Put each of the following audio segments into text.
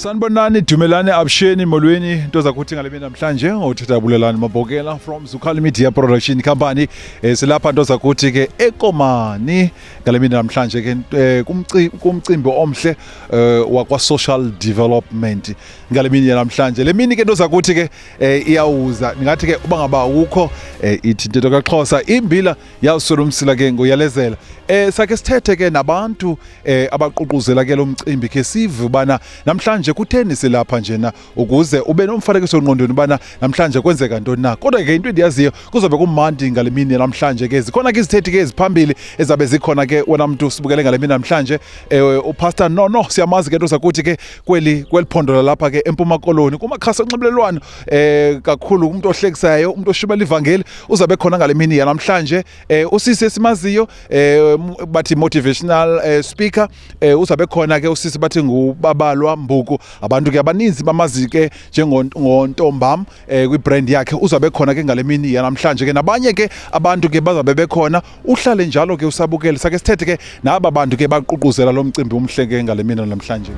Sanibonani Dumelane Absheni molweni into zakuthi ngale mina namhlanje uthetha Bulelani Mabokela from Zukali Media Production Company silapha into zakuthi ke eKomani ngale mina namhlanje ke kumcimbi omhle wakwa social development ngale mina namhlanje le mini ke into zakuthi ke iyawuza ngathi ke uba ngaba ukho ithi into kaXhosa imbila yawusula umsila ke ngoyalezela sake sithethe ke nabantu abaququzela ke lo mcimbi ke sivu bana namhlanje kutheni silapha njena ukuze ube nomfanekiso engqondweni bana namhlanje kwenzeka ntoni na kodwa ke into endiyaziyo kuzobe kumandi ngale mini namhlanje ke zikhona ke izithethi ke eziphambili ezabe zikhona ke wena muntu sibukele ngale mini namhlanje upastor no siyamazi ke into zakuthi ke kweli phondo lapha ke eMpuma Koloni kumakhasi onxibelelwano kakhulu umuntu ohlekisayo umuntu oshubela ivangeli uzabe khona ngale mini namhlanje usisi esimaziyo bathi motivational speaker uzabe khona ke usisi bathi nguBabalwa Mbuku abantu ke abaninzi bamazi ke njengontombam kwibrand yakhe uzabe khona ke ngale mini namhlanje ke nabanye ke abantu ke bazabe bekhona uhlale njalo ke usabukele sake sithethe ke naba bantu ke baququzela lo mcimbi umhle ke ngale mini namhlanje.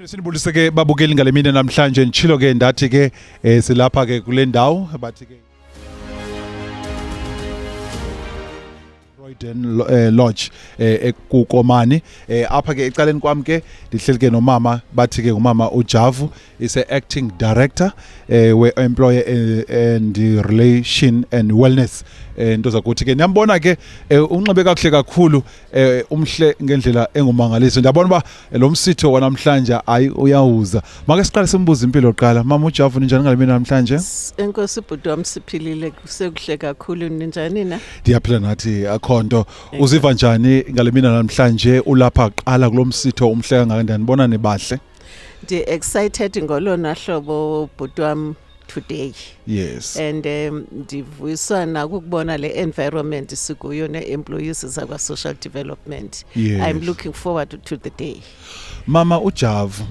Sinibulise ke babukeli ngale mini namhlanje nchilo ke ndathi ke silapha ke kule ndawo bathi ke Lodge ekuKomani apha ke ecaleni kwami ke ndihleli ke nomama bathi ke umama uJavu is a acting director we employer and relation and wellness into zakuthi ke niyambona ke unxibe kakuhle kakhulu umhle ngendlela engumangaliso ndiyabona ba lo msitho wanamhlanje ayi uyawuza make siqale simbuza impilo qala mama uJavu ninjani ngale mina namhlanje enkosi bhuti wami siphilile kusekuhle kakhulu ninjani na ndiyaphila nathi akhonto uziva njani ngale mina namhlanje ulapha qala kulomsitho umhle kangaka ndibona nebahle ndi excited ngolona hlobo bhuti wami today. Yes. And ndivuyisana ukubona le environment sikuyo ne-employees zakwa social development. Yes. I'm looking forward to the day. Mama uJavu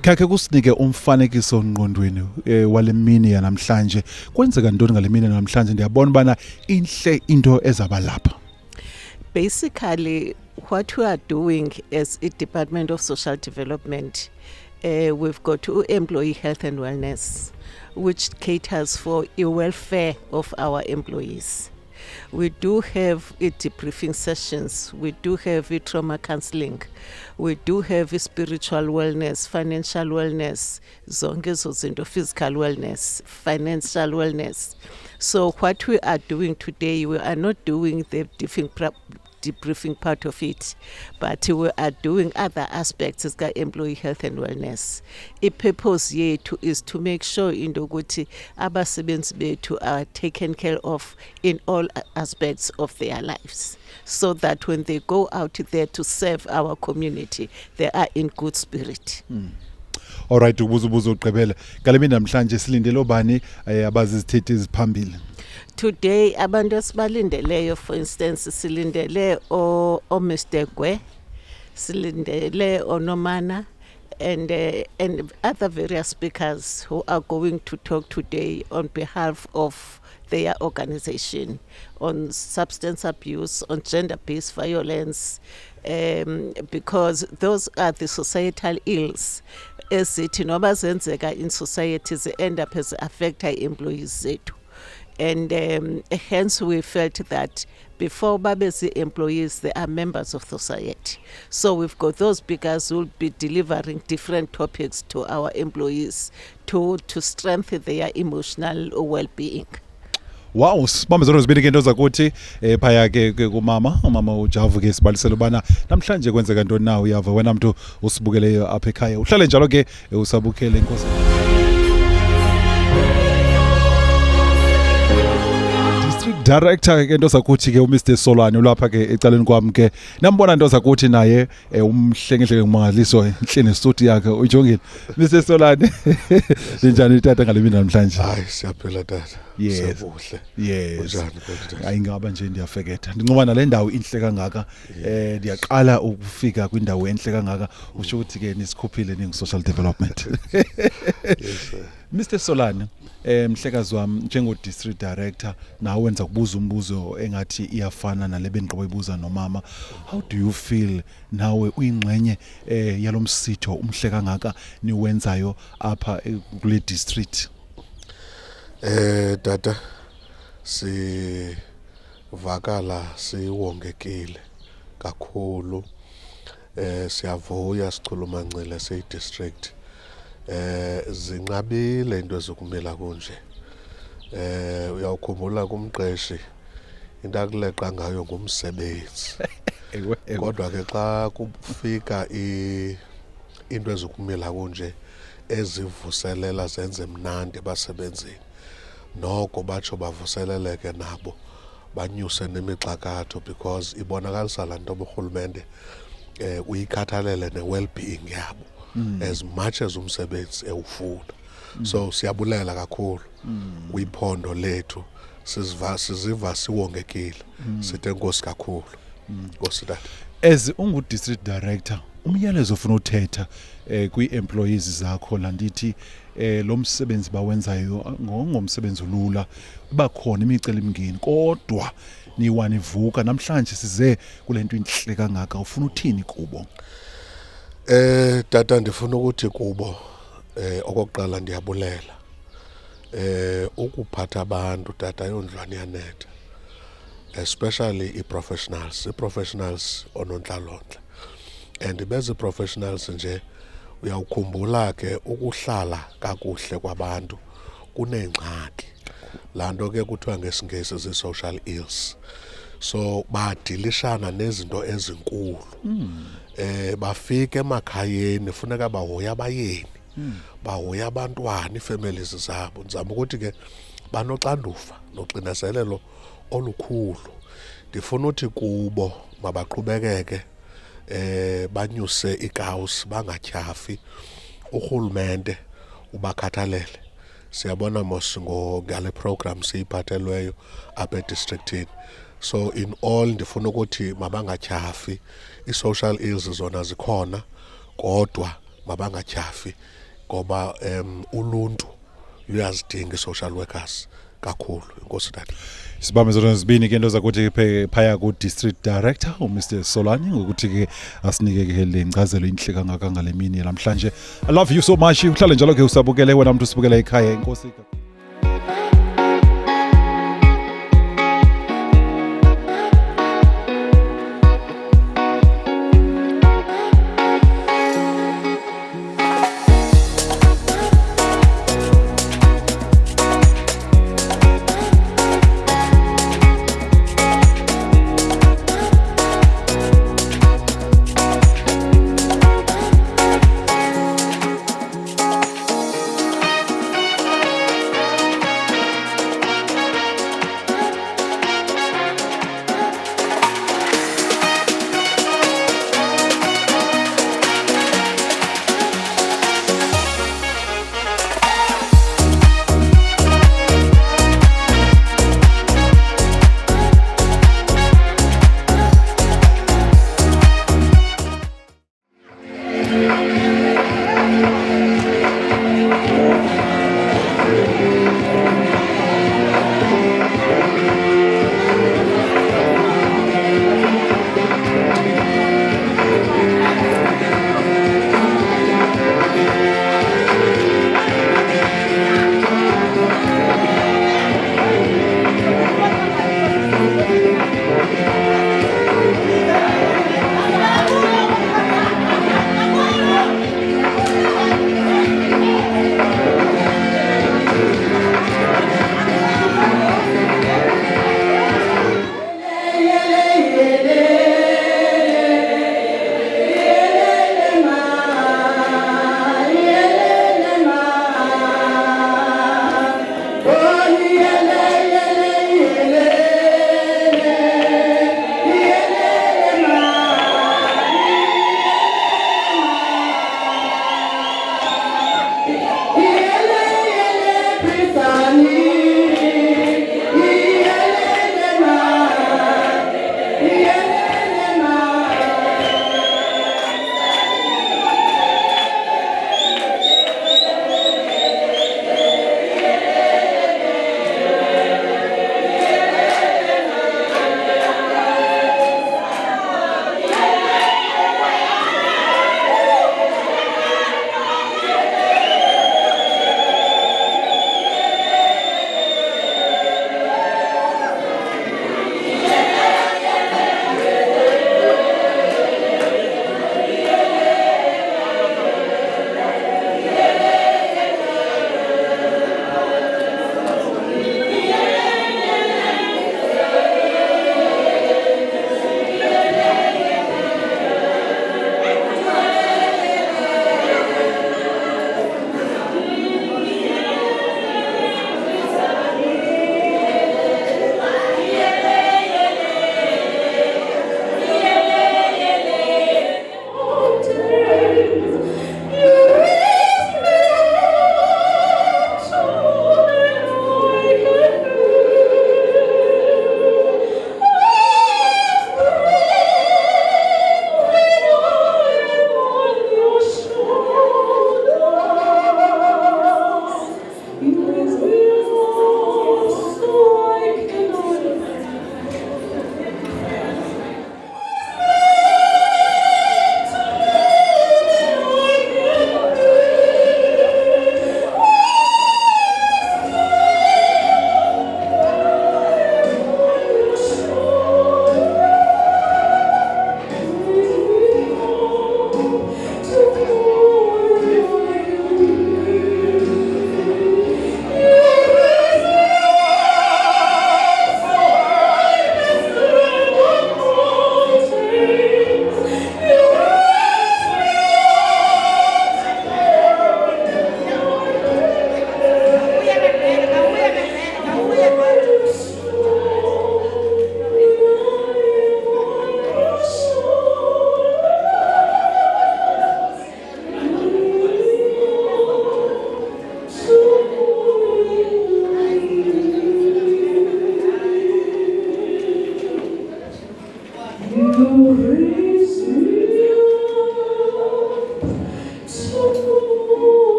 kake kusinike umfanekiso ngqondweni wale mini namhlanje kwenzeka ntoni ngale mini namhlanje ndiyabona bana inhle into ezaba lapha. Basically what we are doing as a Department of Social Development we've got to employee health and wellness which caters for the welfare of our employees. We do have debriefing sessions, we do have trauma counseling, we do have spiritual wellness, financial wellness, zonke zozinto, physical wellness, financial wellness. So what we are doing today, we are not doing the debriefing part of it, but we are doing other aspects of employee health and wellness. The purpose yethu is to make sure into ukuthi abasebenzi bethu are taken care of in all aspects of their lives, so that when they go out there to serve our community, they are in good spirit. Alright, ubuzo uqebela ngale mina namhlanje silindele obani abazi izithethi eziphambili. Today abantu esibalindeleyo, for instance silindele o Mr. Gwe, silindele oNomana and other various speakers who are going to talk today on behalf of their organization on substance abuse, on gender-based violence, because those are the societal ills ezithi noma zenzeka in society they end up as affect our employees zethu. And hence we felt that before Babesi employees, they are members of society. So we've got those speakers who will be delivering different topics to our employees to strengthen their emotional well-being. Wow, mama zonke ke into zakuthi phaya ke kumama uJavu ke sibalisela bana namhlanje kwenzeka ntoni na uyava wena muntu usibukeleyo apha ekhaya uhlale njalo ke usabukele inkosi District Director ke ntoza kuthi ke uMr Solane lapha ke ecaleni kwami ke nambona ntoza kuthi naye umhlengehle ngumangaliso inhleni studio yakhe ujongile Mr Solane njani tata ngale mina namhlanje hayi siyaphila tata Yes. siyabuhle yes unjani kodwa ayingaba nje ndiyafeketha ndincoba nale ndawo inhle kangaka ndiyaqala ukufika kwindawo enhle kangaka usho ukuthi ke nisikhuphile ningi social development yes sir. Mr Solane mhlekazi wami njengo district director nawe wenza kubuza umbuzo engathi iyafana nale bengiqobo ibuza nomama how do you feel nawe uyingxenye yalomsitho umhle kangaka niwenzayo apha kule district Tata sivakala siwongekile kakhulu siyavuya sichulumancile siyi district zinqabile into ezokumela kunje uyawukhumbula kumqeshi into akuleqa ngayo ngumsebenzi kodwa ke xa kufika into ezokumela kunje ezivuselela zenze mnandi basebenzini noko batsho bavuseleleke nabo banyuse nemixakatho because ibonakalisa lanto uRhulumente uyikhathalele ne-well-being yabo as much as umsebenzi ewufuna so siyabulela kakhulu kwiphondo lethu siziva siwongekile sithe inkosi kakhulu nkosi tata as ungu district director umyalezo ufuna uthetha kwi-employees zakho landithi lo msebenzi bawenzayo ngomsebenzi ulula bakhona imicelimngeni kodwa niwanivuka namhlanje size kulento inhle kangaka ufuna uthini kubo tata ndifuna ukuthi kubo okokuqala ndiyabulela ukuphatha abantu tata yondlwane yanetha especially i-professionals onontlalontle and bezi professionals nje uyawukhumbula ke ukuhlala kakuhle kwabantu kunengxaki lanto ke kuthiwa ngesingesi zi-social ills so badilishana nezinto ezinkulu bafike emakhayeni funeka bahoya abayeni bahoya abantwana ifamilies zabo ndizama ukuthi ke banoxanduva noxinazelelo olukhulu ndifuna uthi kubo mabaqhubekeke banyuse ikawusi bangatyhafi uRhulumente ubakhathalele siyabona mos ngale program siyiphathelweyo apha edistrictini so in all ndifuna ukuthi mabangatyhafi i-social ills zona zikhona kodwa mabangatyhafi ngoba uluntu luyazidinga i-social workers kakhulu inkosi tata sibambe zona zibini ke into zakuthi phaya ku district director uMr Solane ngokuthi ke asinike ke le incazelo inhle kangaka ngale mini namhlanje I love you so much uhlale njalo ke usabukele wena umuntu usibukela ekhaya inkosi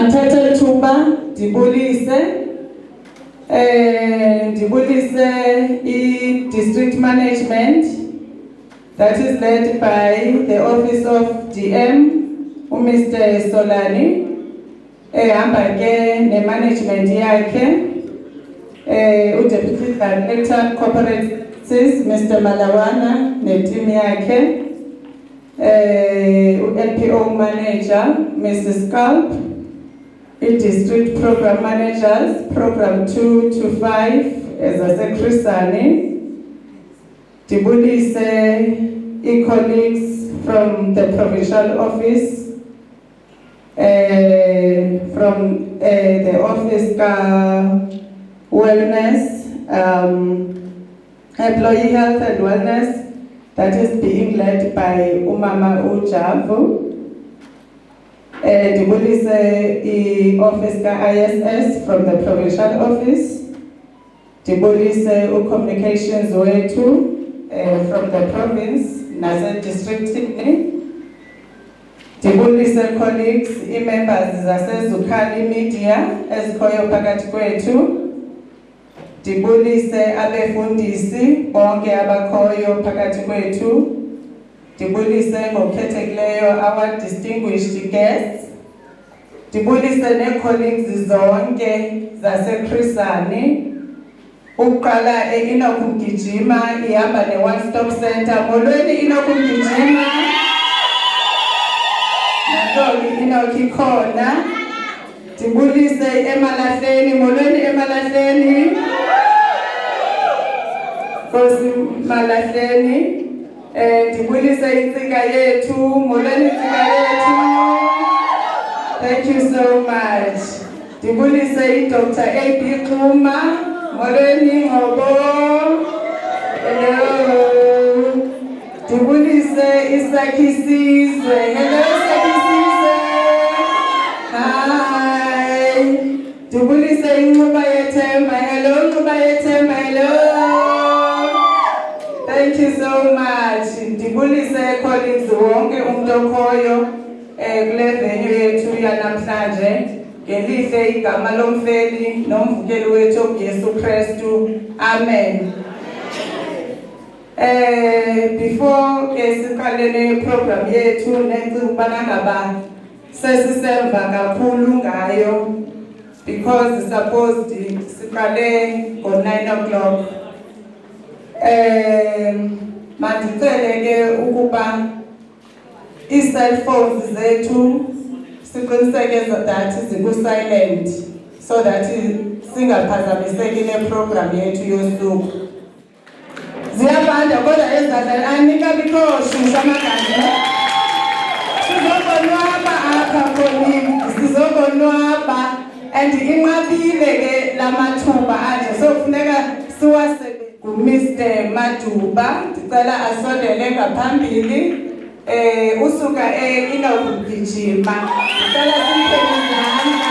Mandithathe ithuba ndibulise i-district management that is led by the office of DM Mr. Solani ehamba ke ne-management yakhe u-Deputy Director Corporate Services Mr. Malawana ne-team yakhe u-LPO Manager Mrs. Scalp, i-District Program Managers Program 2 to 5 ezase-Chrisane, ndibulise i-colleagues from the provincial office, from the office wellness, employee health and wellness that is being led by Umama Ujavu. Ndibulise i-office ka-ISS from the provincial office. Ndibulise u-communications wethu from the province nase-district. Ndibulise colleagues, i-members zase-Zukhali Media ezikhoyo phakathi kwethu. Ndibulise abefundisi bonke abakhoyo phakathi kwethu. Ndibulise ngokukhethekileyo our distinguished guests. Ndibulise ne-colleagues zonke zase-Chrisane. Uqala inokugijima ihamba ne-one stop center. Molweni inokugijima. Nantoni inokhi khona. Ndibulise eMalahleni. Molweni eMalahleni. Nkosi Malahleni. Ndibulise insika yethu. Molweni insika yethu. Thank you so much. Ndibulise i-Dr. A.B. Xuma. Molweni ngobo. Hello. Ndibulise isakhisizwe. Hello isakhisizwe. Hi. Ndibulise inxuba yethemba. Hello inxuba yethemba. Hello. Thank you so much. Ndibulise colleagues wonke umuntu okhoyo kule venue yethu yanamhlanje. Ngelihle igama lomfeli nomvukeli wethu uJesu Kristu. Amen. Before siqalene program yethu nenze ubana ngaba sesisemva kakhulu ngayo because supposed siqale ngo-9 o'clock. Mandicele ke ukuba i-cell phones zethu siqiniseke that ziku-silent so that singaphazamiseki ne-program yethu yosuku. Ziyabanda kodwa ezadlala anika bikhoshusha amagazi. Sizokonwaba apha khonini, sizokonwaba and inqabile ke lamathuba anje so kufuneka siwasebenzise. Mr. Maduba ndicela asondele ngaphambili. Usuka inokugijima. Ndicela simphele izandla.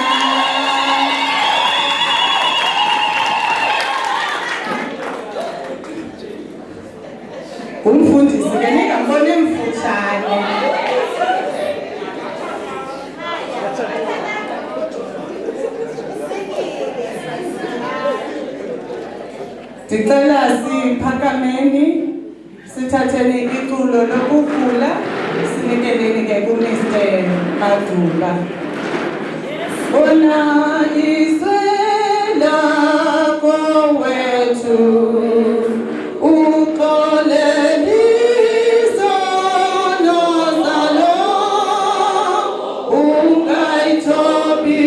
Umfundisi ke ningamboni mfutshane. Ndicela siphakameni sithatheni iculo lokuvula sinikeleni ke kuMr. Maduba. Bona izwe lakho wethu uxolele izono zalo ungayithobi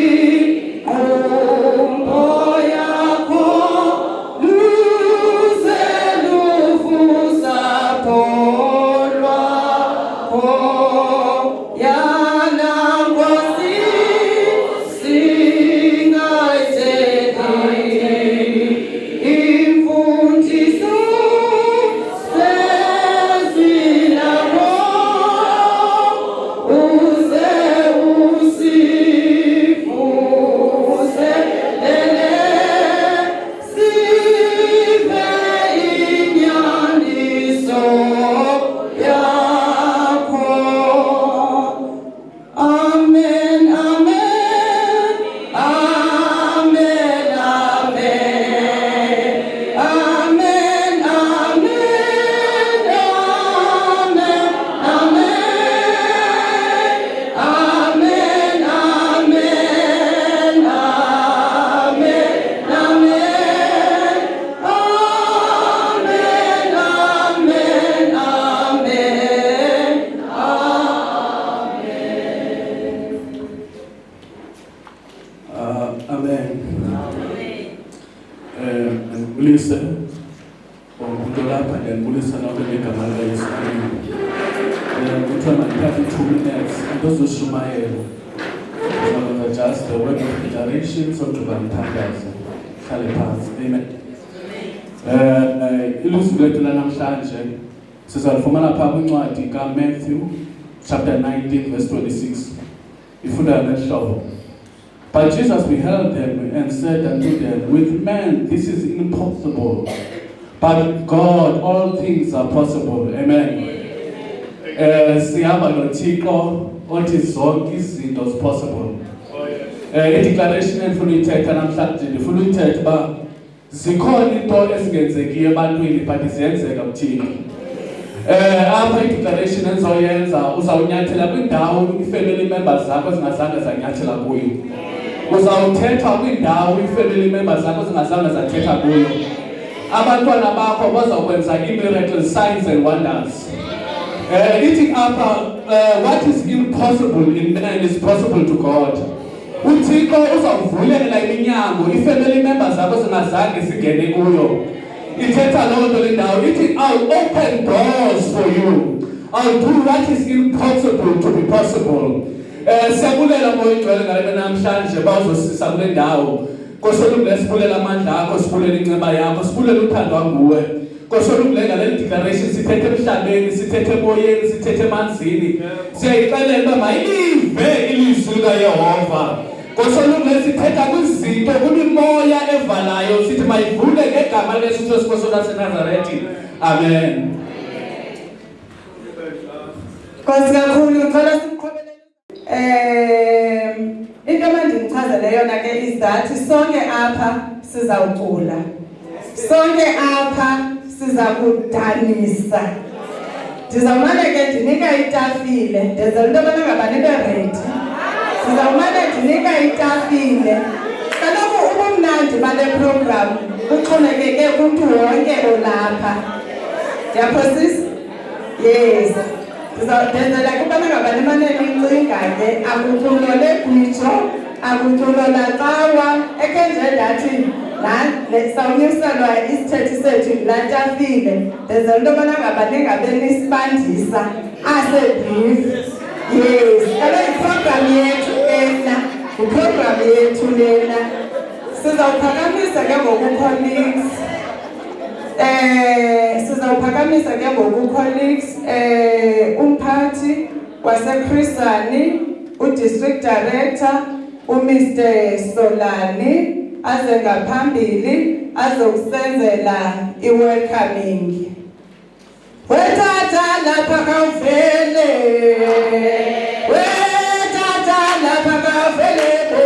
yeah. Ndibulise umuntu lapha ndiyambulisa nonke ngegama likaYesu. Kuthiwa mandithathe 2 minutes into zoshumayela. Ndizakwenza just a word of declaration sogqiba mthandazo. Hlale phansi. Amen. Ilizwi lethu lanamhlanje sizalifumana phaa kwincwadi kaMatthew chapter 19 verse 26. Ifunda ngehlobo. But Jesus beheld them and said unto them, with men this is impossible, but with God all things are possible. Amen. Sihamba noThixo othi zonke izinto is possible. I-declaration endifuna uyithetha namhlanje ndifuna uyithetha uba zikhona into ezingenzekiyo ebantwini but ziyenzeka kuThixo. Apha i-declaration endizoyenza uzawunyathela kwindawo i-family members zakho zingazange zanyathela kuyo. Uzawuthetha kwindawo i-family members zakho zingazange zathetha kuyo. Abantwana bakho bazawukwenza i-miracles, signs and wonders. Ithi apha what is impossible in man is possible to God. uThixo uzawuvulela iminyango i-family members zakho zingazange zingene kuyo. Ithetha loo nto le ndawo ithi I'll open doors for you. I'll do what is impossible to be possible. Siyabulela moyigcwele ngale namhlanje bawuzosisa kule ndawo. Nkosoluku sibulela amandla akho, sibulela inceba yakho, sibulela uthandwa nguwe. Nkosoluku ngale declaration sithethe emhlabeni, sithethe emoyeni, sithethe emanzini. Siyayixelela uba mayive ilizwi likaYehova. Nkosoluku sithetha kwizinto kwimimoya evalayo sithi mayivule ngegama lesiThixo Sikhosana waseNazaretha. Amen. Nkosi kakhulu ngicela siqhubele. Into mandingichazele yona ke izathi sonke apha sizawucula. Sonke apha sizakudanisa. Ndizawumane ke ndinika itafile, ndenzela into abana ngabani be-ready. Sizawumane ndinika itafile. Kaloku ubumnandi bale program uxhomekeke kumntu wonke olapha. Ndiyaphosisa? Yes. Ndenzela kubana ngabani banelincinga ke akuculo legwitsho, akuculo lacawa, ekenje ndathi sawunyuselwa isithethi sethu laa tafile. Ndenzela into yobana ngabani ngabeni sibandisa asebrief. Yes, kaloku iprogram yethu lena, iprogram yethu lena. Sizawuphakamisa ke ngoku-colleagues. Sizawuphakamisa ke ngoku-colleagues umphathi waseKhrisani, udistrict director, uMr Solani, aze ngaphambili azokusenzela i-welcoming. Wethatha lapha kawuvele, wethatha lapha kawuvele bo.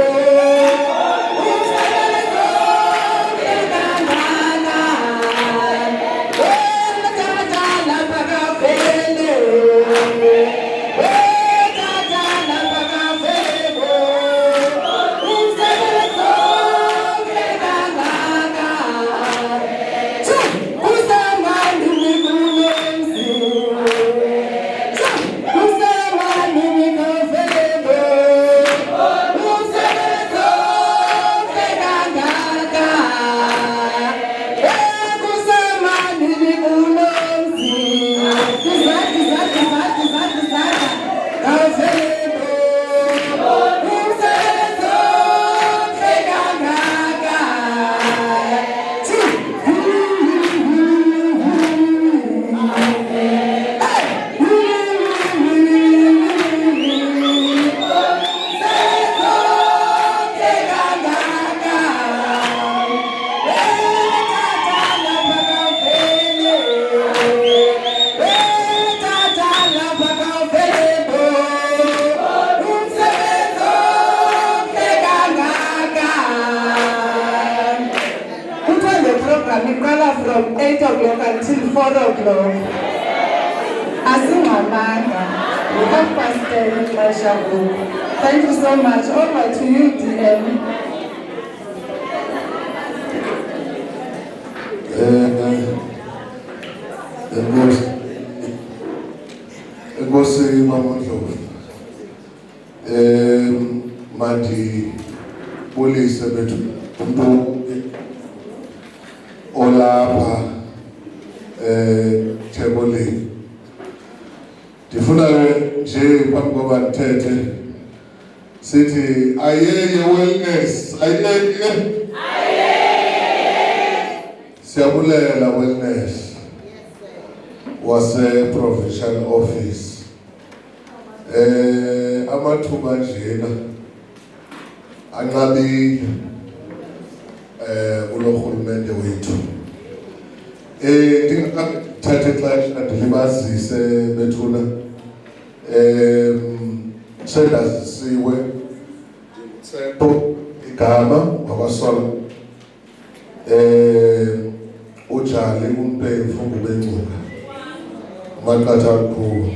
From 8 o'clock until 4 o'clock. Asingamanga. We have pastor Lashabu. Thank you so much. Over to you, DM. Enkosi Mamondlovu. Mandi polisi bethu umuntu phambi koba ndithethe sithi ayeye wellness ayeye siyabulela wellness wase provincial office amathuba njena anqabile kulo rhulumente wethu ndingathatha ixesha ndilibazise bethuna sendazisiwe ndimtsepo igama wakwasola ujali umpei mfungu bencuka amaqatha akhulu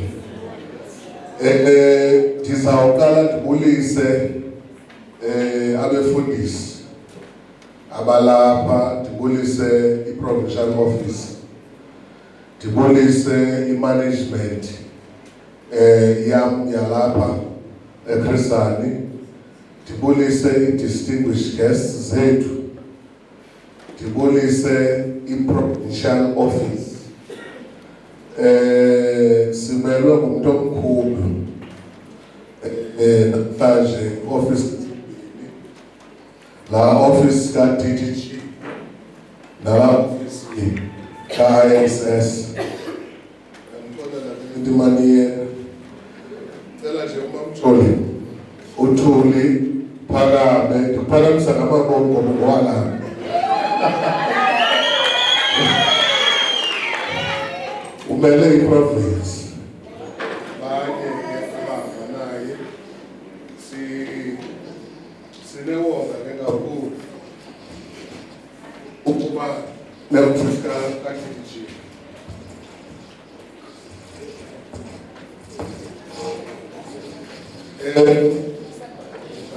ndizawuqala ndibulise abefundisi abalapha ndibulise i-provincial office ndibulise i-management yam yalapha eChrisani ndibulise i-distinguished guests zethu ndibulise i-provincial office simelwe ngumuntu omkhulu namhlanje office la office ka-DDG nala office ka-ISS into imani cela nje umamtholi uthuli phakame ndiphakamisa ngamabongo ngokwalapha umele i-province banye ngefama naye sinewonga kengakhulu ukuba nekufika ka-DDG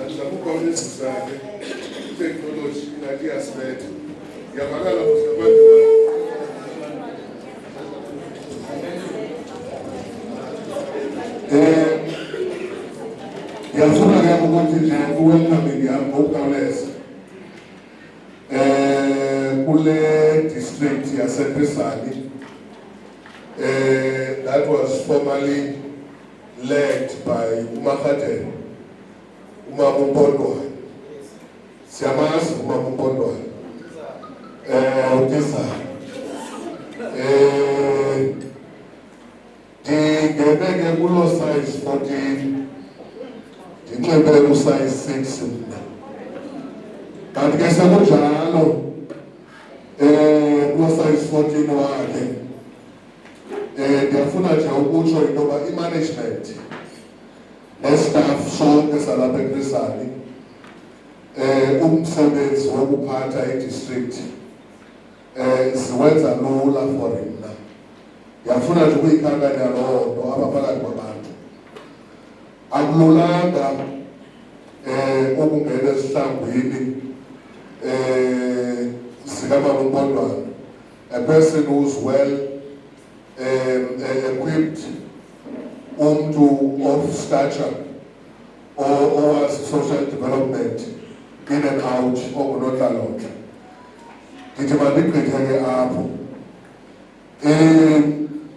andizakukwanisisane iteknoloji ingathi iyasibetha ngiyavakala kuzabantu ngiyafuna ke ukuthi nje uwelcoming yami ngokukhawuleza kule district yaseChrisani that was formerly led by uMakhatene umama uMpondwane siyamazi umama uMpondwane uTisana ndingeneke kulo size 14 ndinxibe usize 6 mna kanti ke sekunjalo kulo size 14 wakhe ndiyafuna nje ukutsho into yoba i-management nestaff sonke salapha eChrisani umsebenzi wokuphatha idistrict ziwenza lula for mna ndiyafuna nje ukuyikhankanya loo nto abaphakathi kwabantu akululanga ukungena esihlangwini sikamama uMpondwane, a person who's well equipped, to of stature or as social development in and out of Notalot. Ndithi apho.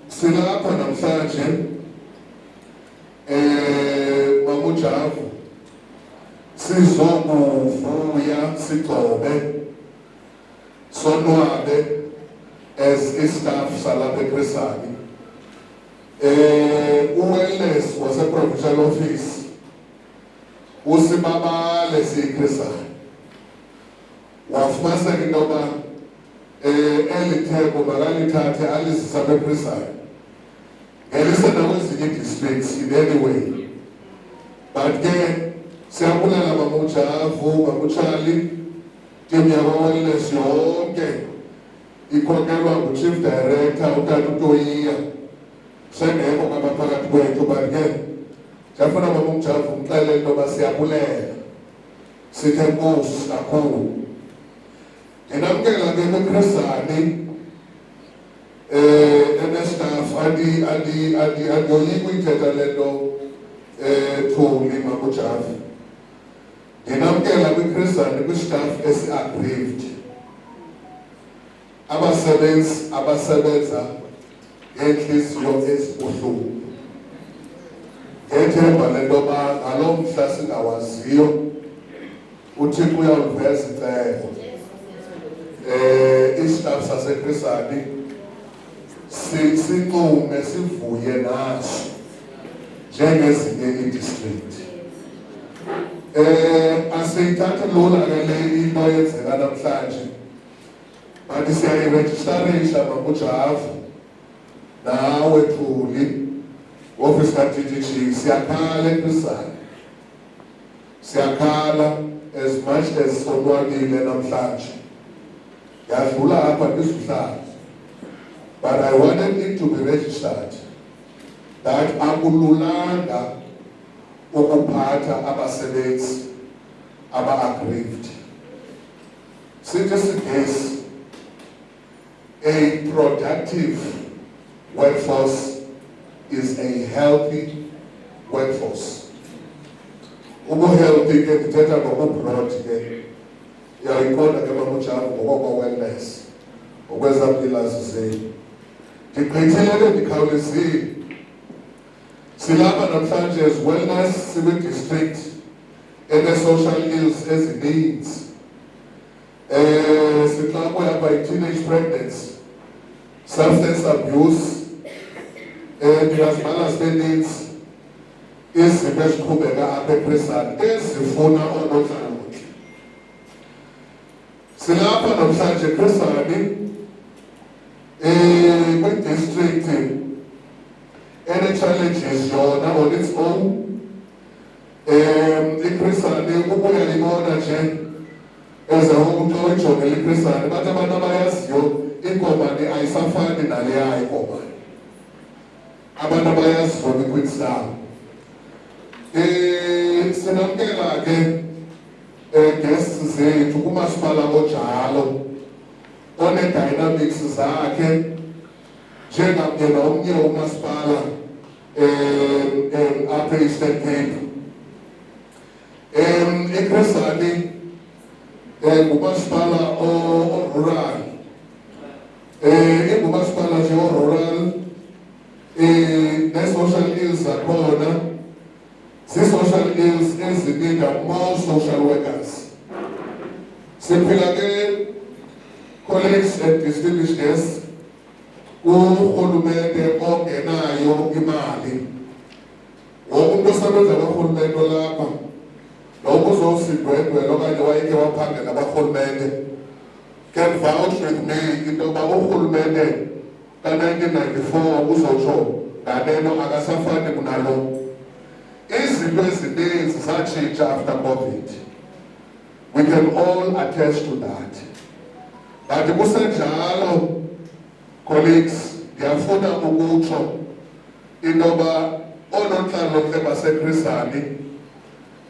Silapha namhlanje mamujavu sizokuvuya sigcobe sonwabe as istaff salapha eChrisani. Wellness was a provincial office. Usibabale siyiChrisani. Wafumaseka into yoba eli theko makalithathe alisise apha eChrisani. Ngelise nakwezinye districts in any way. But ke siyabulela mamujavu, mamuchali, team yakwa-wellness yonke ikhokelwa ngu-chief director uTata uToyiya. Sengekho ngaphakathi kwethu but ke ndiyafuna mama uMjavu umxelele into yoba siyabulela sithe nkosi kakhulu. Ndinamkela ke kwiChrisani enestaff andiyoyika uyithetha le nto Thuli mama uMjavu. Ndinamkela kwiChrisani kwistaff esi-aggrieved, abasebenzi abasebenza ngenhliziyo ezibuhlungu. ngethemba lento yoba ngalo mhla singawaziyo uThixo uyawuveza icebo isitafu saseKrisani sinqume sivuye naso njengezinye i-district asiyithathe lula ke le into yenzeka namhlanje but siyayirejistarisha makujavu nawe Thuli office ka-DDG siyakhala eKrisani siyakhala as much as sonwabile namhlanje yadlula apha ndisuhlala but I wanted it to be registered that akululanga ukuphatha abasebenzi aba-aggrieved. Sithi sigesi a productive workforce is a healthy workforce. Ubu-healthy ke ndithetha ngoku-broad ke yayiqonda ke mamujavu ngokokwa-wellness ngokwezapilasi zenu. Ndigqithele ndikhawulezile silapha namhlanje as wellness sibe-district ene-social ills ezininzi siklapho yapha yi-teenage pregnancy, substance abuse, ndingazibala zibeninzi izinto eziqhubeka apha eKrisani ezifuna oonontlalontle. Silapha namhlanje eKrisani kwi-district ene-challenges yona on its own. iKrisani ukubuya libona nje eze umuntu oyijongela iKrisani bathi abantu abayaziyo iNkomane ayisafani naleya iNkomane. Abantu abayaziyo kwi-Queenstown. Sinamkela ke guests zethu kumasipala onjalo one-dynamics zakhe njengamyena omnye umasipala apha e-Eastern Cape. iKrisani ngumasipala o-rural. Ingumasipala nje o-rural ne-social ills zakhona zii-social ills ezinika more social workers. Siphila ke colleagues and distinguished guests urhulumente ongenayo imali. Wonke umuntu osebenza karhulumente olapha noba uzosidwendwela okanye wayeke waphangela abarhulumente can vouch with me into yoba urhulumente ka-1994 uzotsho nganeno akasafani kunalo. Izinto ezininzi zatshintsha after COVID. We can all attest to that. But kusenjalo colleagues ndiyafuna ukutsho into yoba oonontlalontle baseKrisani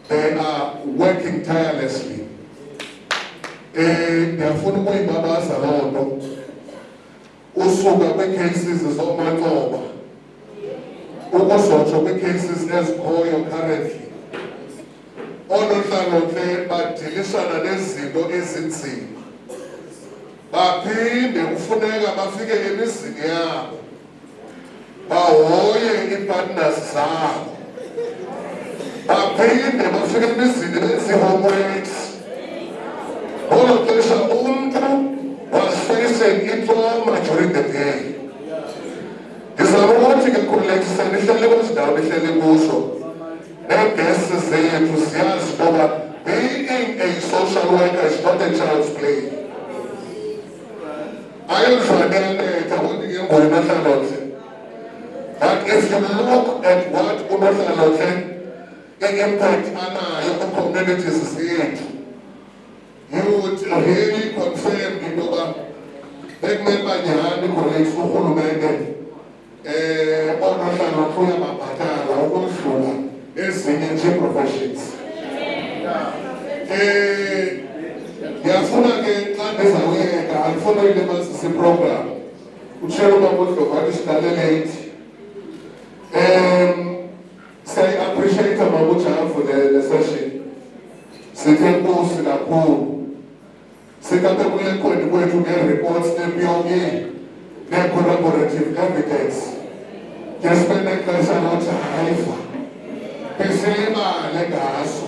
they are working tirelessly. Ndiyafuna ukuyibabaza loo nto usuka kwii-cases zoomancoba ukuzotsho kwii-cases ezikhoyo currently. Oonontlalontle badilishana nezinto ezinzima, baphinde kufuneka bafike emizini yabo bahoye ii-partners zabo, baphinde bafike emizini benze homeworks. Ngolo xesha umntu was facing i-trauma during the day. Ndizama ukuthi ke collectisa nihlele kwezindawo nihlele kuso nee-guests zethu ziyazi ukuba being a social worker is not a child's play. Ayozvaneleka ukuthi ke ngoyinontlalontle. But if you look at what unontlalontle i-impact anayo ku-communities zethu, you would really confirm into yoba bekumele banyhani colleagues urhulumente oonontlalontle uyababhatala ukodlula ezinye nje professions. Ndiyafuna ke xa ndizawuyeka andifuna uyilibazisa iprogram utshela uba bodlovu athi sidalele ithi siyayi-appreciate makujavu le session. Sithe enkosi kakhulu sikaphe kulekhoni kwethu nge-reports ne-POE ne-collaborative evidence. Ke sibe nexesha lojayiva sibale ngaso.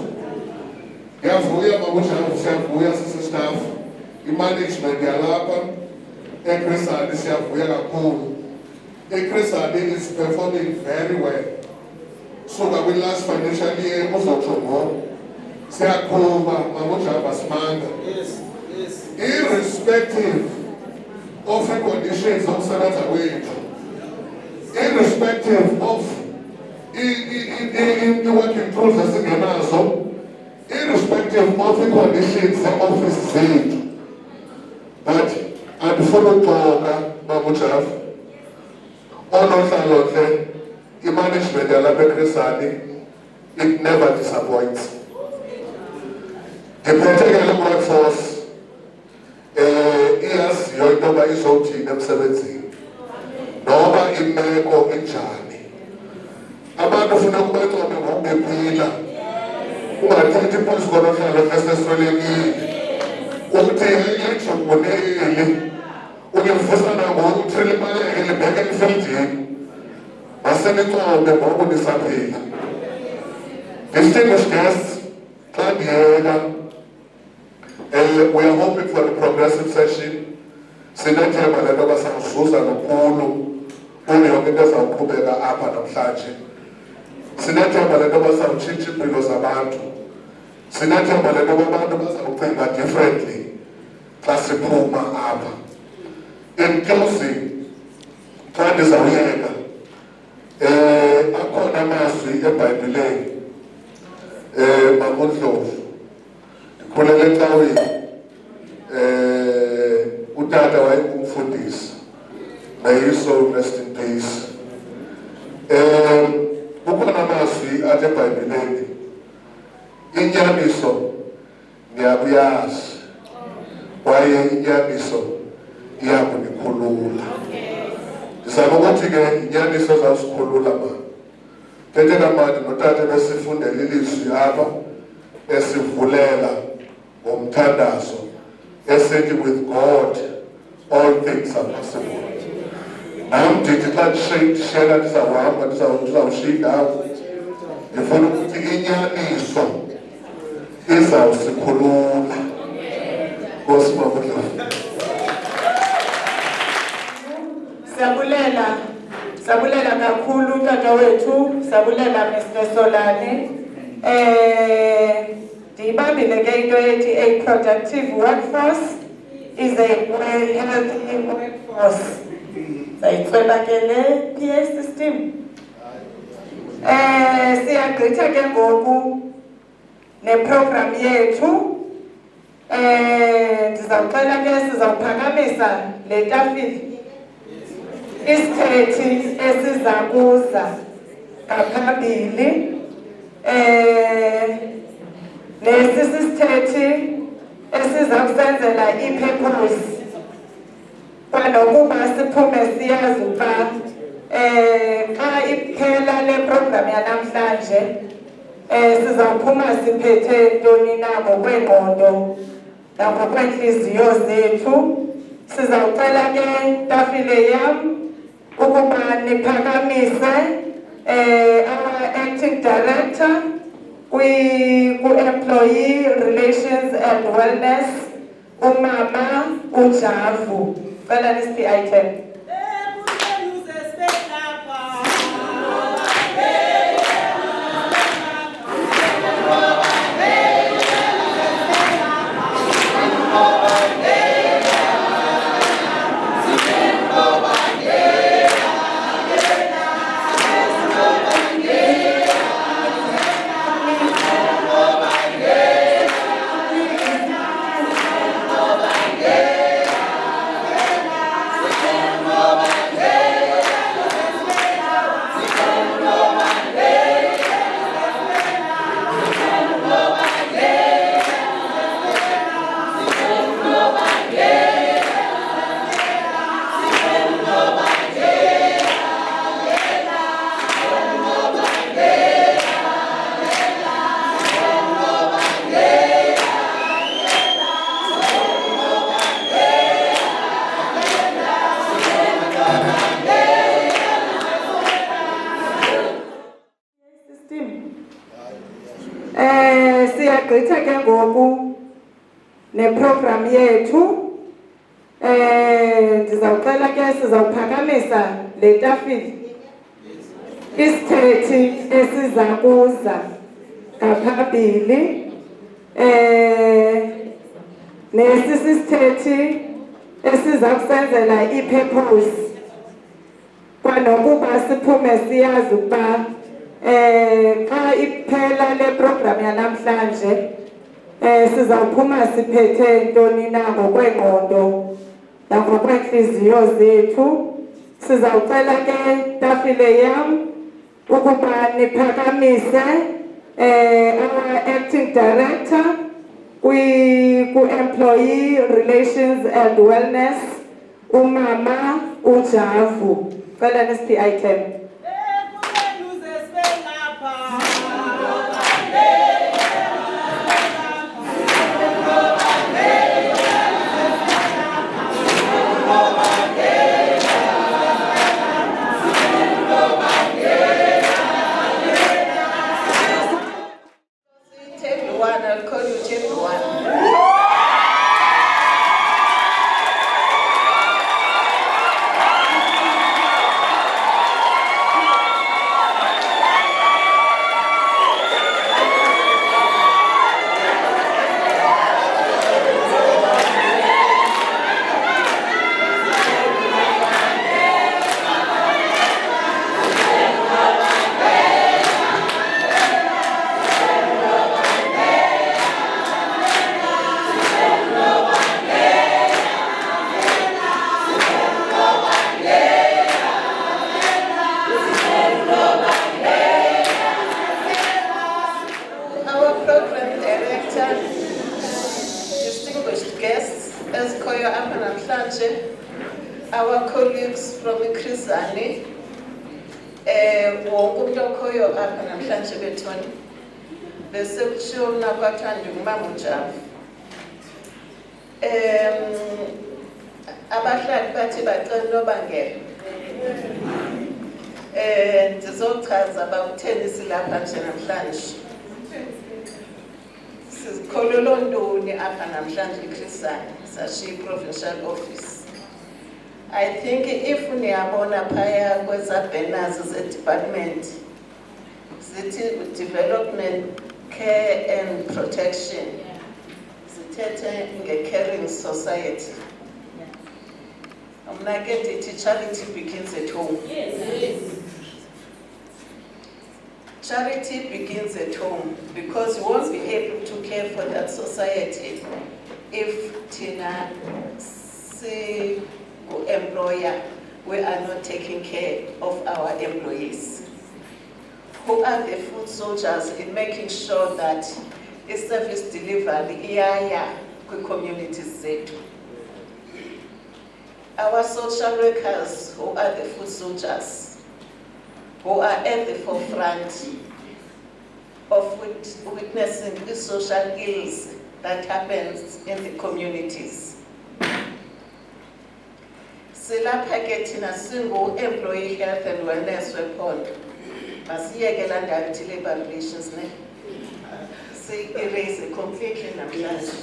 Ngiyavuya babujavu, siyavuya sisi-staff. I-management yalapha eChrisani siyavuya kakhulu. iChrisani is performing very well. Suka kwi-last financial year kuzotsho ngoku. Siyakhuluma babujavu asimanga. Irrespective of the conditions zokusebenza kwethu, irrespective of i-working tools esingenazo, irrespective of the conditions ze-office zethu, but andifuna ukuxoka babujavu oonontlalontle i-management yalapha eChrisani it never disappoints. Ndiphethe ke le workforce iyaziyo into yoba izowuthini emsebenzini noba imeko injani. Abantu funeka ubancome ngokubephila, ungathethi phezu konohlalo eseswelekile uthi lijubuneli ulimvusana ngoku uthrile imaleke libheke emfildini masenicome ngoku nisaphila. Distinguished guests, xa ndiyeka we are hoping for a progressive session. Sinethemba le nto yoba sawuzuza lukhulu kuyo yonke into ezawuqhubeka apha namhlanje. Sinethemba le nto yoba sawutshintsha iimpilo zabantu. Sinethemba le nto yoba abantu bazawucinga differently xa siphuma apha. In closing, xa ndizawuyeka akhona amazwi eBhayibhileni makuNdlovu. Ndikhulele ecaweni utata wayengumfundisi, may his soul rest in peace. Kukhona amazwi athi eBhayibhileni, inyaniso ndiyakuyazi kwaye inyaniso iyakunikhulula. Ndizama ukuthi ke inyaniso zawusikhulula ma. Phethe kamandi notata besifundela ilizwi apha esivulela ngomthandazo esithi with God all things are possible. Nam ndithi xa ndishiyeka ndizawuhamba ndizawushiya indawo ndifuna ukuthi inyaniso izawusikhulula. Nkosi mabuDlovu. Sabulela kakhulu tata wethu, sabulela Mr. Solani. Ndiyibambile ke into ethi a productive workforce is a healthy workforce. Sayitswela ke le PA system. Siyagqitha ke ngoku neprogram yethu. Ndizawuxela ke sizawuphakamisa le tafile isithethi esiza kuza ngaphambili. Lesi sisithethi esiza kusenzela i-purpose kwanokuba siphume siyazi ukuba xa iphela le program yanamhlanje sizawuphuma siphethe ntoni na ngokwengqondo nangokweentliziyo zethu. Sizawucela ke tafile yam ukuba niphakamise our acting director ku-employee relations and wellness, umama uJavu. Cela nisiphi item. siyagqitha ke ngoku neprogram yethu. Ndizawucela ke sizawuphakamisa le tafile. Isithethi esiza kuza ngaphambili. Nesi sithethi esiza kusenzela i-purpose. Kwanokuba siphume siyazi ukuba xa iphela le program yanamhlanje sizawuphuma siphethe ntoni na ngokwengqondo nangokwentliziyo zethu. Sizawucela ke tafile yam ukuba niphakamise our acting director ku-employee relations and wellness, umama uJavu. Cela nesiphi item. Table one, I'll call you table one. Our program director, distinguished guests, as Koyo Apanamhlanje, our colleagues from Krisani, wonke umuntu okhoyo apha namhlanje bethoni bese kushiwo nabathanda umama uJavu. Abahlali bathi bacela nobangela. Ndizochaza bakutheni silapha nje namhlanje. Sizikholelo ntoni apha namhlanje eKrisani sashi provincial office. I think if niyabona phaya kweza banners ze-department zithi development, care and protection, zithethe nge-caring society. Mna ke ndithi charity begins at home. Charity begins at home because you won't be able to care for that society if Tina see employer, we are not taking care of our employees. Who are the food soldiers in making sure that a service delivery communities zethu. Our social workers, who are the food soldiers, who are at the forefront of witnessing the social ills that happens in the communities. Silapha ke thina singu employee health and wellness weapon. Masiyeke la ndaba ithi labor relations ne. Erase completely namhlanje.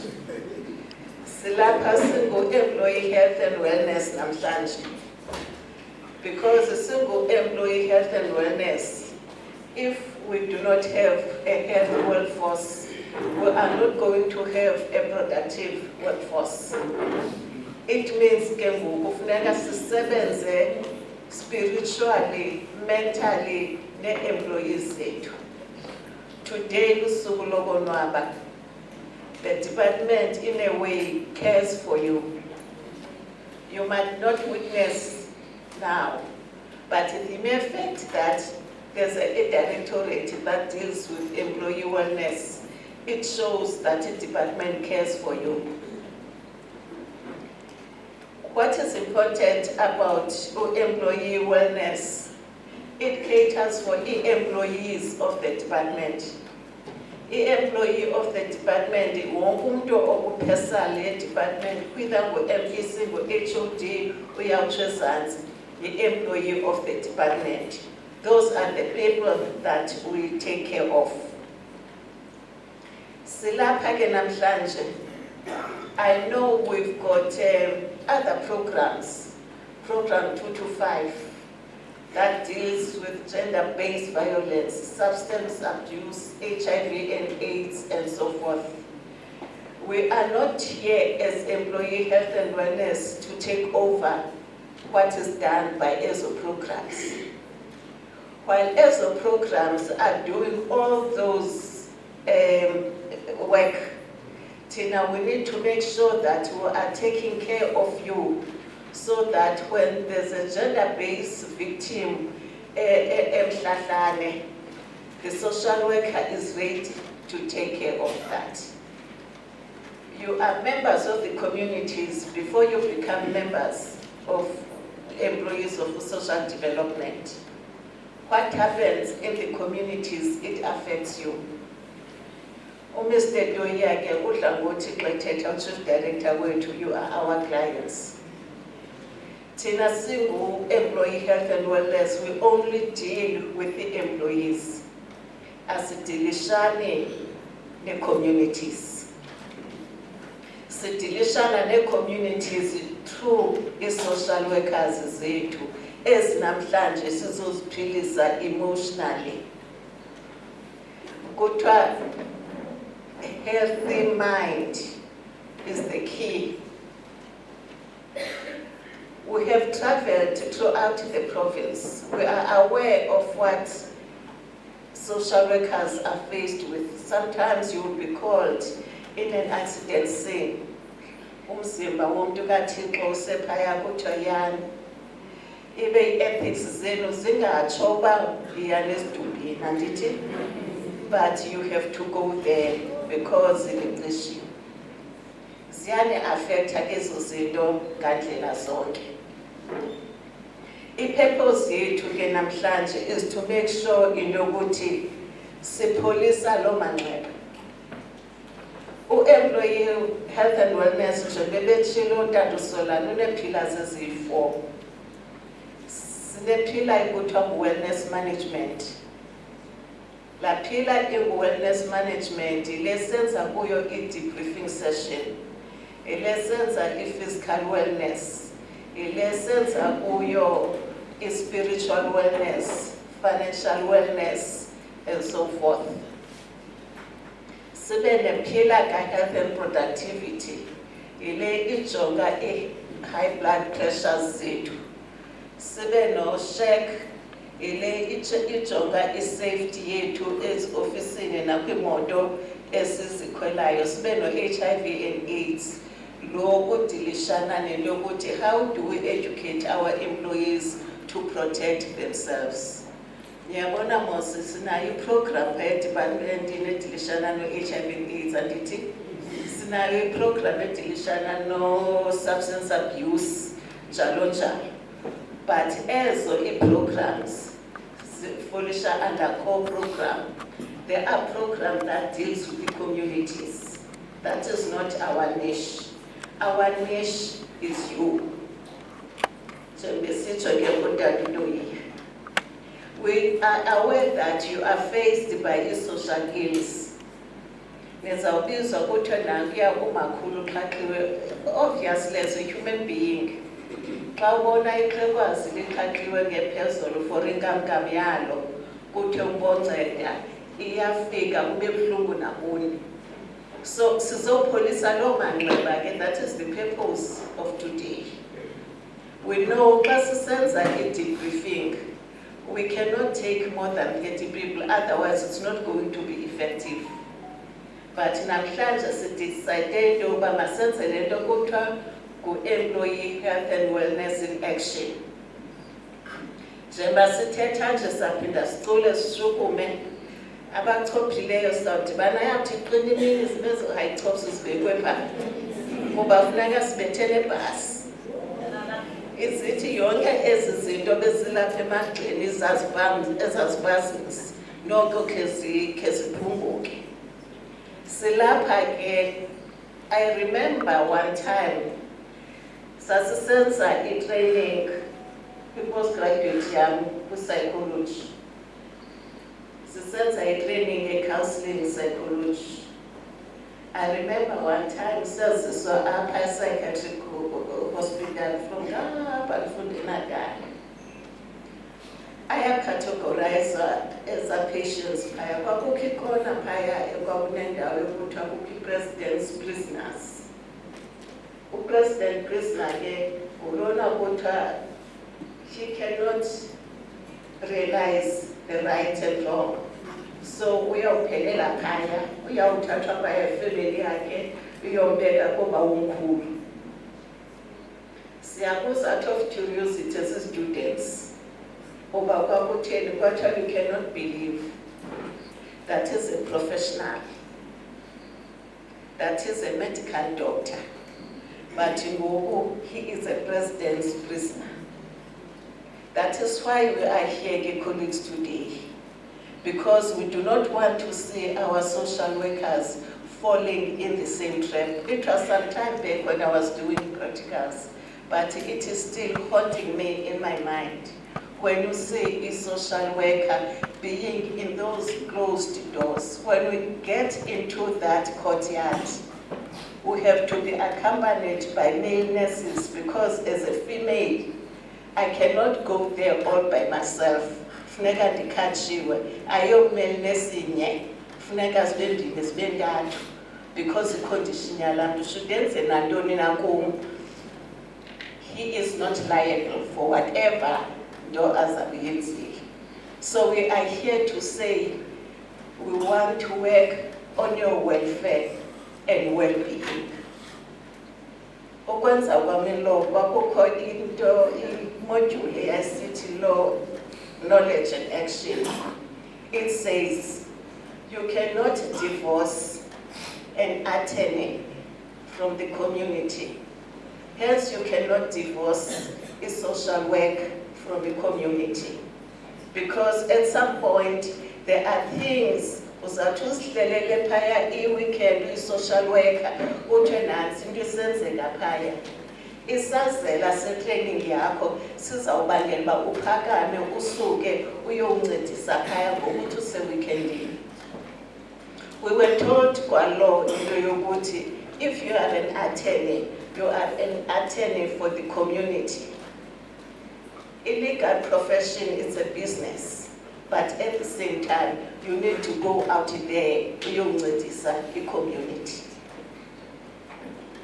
Silapha singu employee health and wellness namhlanje. Because a single employee health and wellness, if we do not have a health workforce, we are not going to have a productive workforce. It means ke ngoku kufuneka sisebenze spiritually, mentally ne-employees zethu. Today lusuku lokonwaba. The department in a way cares for you. You might not witness now, but the mere fact that there's a directorate that deals with employee wellness, it shows that the department cares for you. What is important about employee wellness? It caters for the employees of the department. The employee of the department, wonke umuntu okuphesa le department, kwitha ngo-MEC, ngo-HOD, uyawutsho ezantsi, the employee of the department. Those are the people that we take care of. Silapha ke namhlanje. I know we've got other programs, program 225, that deals with gender-based violence, substance abuse, HIV and AIDS, and so forth. We are not here as employee health and wellness to take over what is done by ESO programs. While ESO programs are doing all those work, Tina, we need to make sure that we are taking care of you so that when there's a gender-based victim, the social worker is ready to take care of that. You are members of the communities before you become members of employees of social development. What happens in the communities, it affects you. Mr. Doyake, Chief Director, you are our clients. Tina Singu, Employee Health and Wellness, we only deal with the employees as dilishane ne communities. Sidilishana ne communities through social workers zethu ezinamhlanje sizoziphilisa emotionally. Kuthiwa a healthy mind is the key. We have traveled throughout the province. We are aware of what social workers are faced with. Sometimes you will be called in an accident scene. Umzimba womuntu kaThixo usephaya kuthiwa yani. Ibe i-ethics zenu zingatsho uba iyane esidumbini, andithi? But you have to go there because iliqishiwe. Ziyane affecta ezo zinto ngandlela zonke. I-purpose yethu ke namhlanje is to make sure into yokuthi sipholisa lo manxeba. U-employee health and wellness nje bebetshilo uNtata Solana une-pillars eziyi-4. Sine-pillar ekuthiwa ngu-wellness management. La pillar ingu-wellness management ilesenza kuyo i-debriefing session, ilesenza i-physical wellness, ilesenza kuyo i-spiritual wellness, financial wellness, and so forth. Sibe ne-pillar ka-health and productivity, ile ijonga i-high blood pressures zethu. Sibe no-check, ile ijonga i-safety yethu ezi-ofisini nakwimoto esizikhwelayo. Sibe no-HIV and AIDS, lo udilishana nento yokuthi how do we educate our employees to protect themselves. Ngiyabona Moses sinayo i-program e-department edilishana no-HIV and AIDS, andithi? Sinayo i-program edilishana no-substance abuse, njalo njalo. But ezo i-programs Folisha under core program, there are programs that deals with the communities. That is not our niche. Our niche is you. We are aware that you are faced by the social ills. Obviously, as a human being, xa ubona ixhekwazi lixhaxiwe ngephezulu for inkamnkam yalo kuthe umbonceda iyafika kube buhlungu nakuni. So sizopholisa loo manxeba ke, that is the purpose of today. We know xa sisenza i-debriefing, we cannot take more than 30 people, otherwise it's not going to be effective. But namhlanje sidecide into yoba masenze le nto kuthiwa ku-employee health and wellness in action. Njengoba sithetha nje saphinda sicule sishukume, abachophileyo sizawudibana yathi qina imini zibezo hayichopsi zibekwe phaa. Kuba funeka sibethele ibhasi. Izithi yonke ezi zinto bezilapha emagxeni ezazibasi noko khe ziphunguke. Silapha ke, I remember one time sasisenza i-training kwi-postgraduate yam kwi-psychology. Sisenza i-training e-counseling psychology. I remember one time saziswa apha psychiatric hospital from Gaba Fundinagani. Ayacategorizwa as a patients phaya kwakukhona phaya ekwakunendawo ekuthiwa kukho president's prisoners. President prisoner ke ulona kuthiwa she cannot realize the right and wrong. So uyawuphelela phaya, uyawuthathwa phaya family yakhe, uyombeka kuba umkhulu. Siyabuza out of curiosity as students. Oba kwakutheni kwathiwa you cannot believe that is a professional, that is a medical doctor, but he is a president's prisoner. That is why we are here, colleagues, today, because we do not want to see our social workers falling in the same trap. It was some time back when I was doing practicals, but it is still haunting me in my mind. When you see a social worker being in those closed doors, when we get into that courtyard, we have to be accompanied by male nurses, because as a female, I cannot go there all by myself. Funeka ndikhatshiwe ayomele nesinye funeka sibendile sibentathu because icondition yalantu shudenze nantoni na kum. He is not liable for whatever do azabenzi. So we are here to say we want to work on your welfare and well-being. Ukwenza kwami lo kwakukho into module yasithi law, knowledge and action. It says you cannot divorce an attorney from the community. Hence, you cannot divorce a social work from the community. Because at some point, there are things, uzathushlelele phaya i-weekend i-social worker, uthe nansi into isenzeka phaya. Isazela se-training yakho sizawubangela uba uphakame usuke uyowuncedisa phaya ngokuthi use-weekendini. We were told kwalo into yokuthi if you are an attorney, you are an attorney for the community. Illegal profession is a business, but at the same time, you need to go out there uyowuncedisa i-community.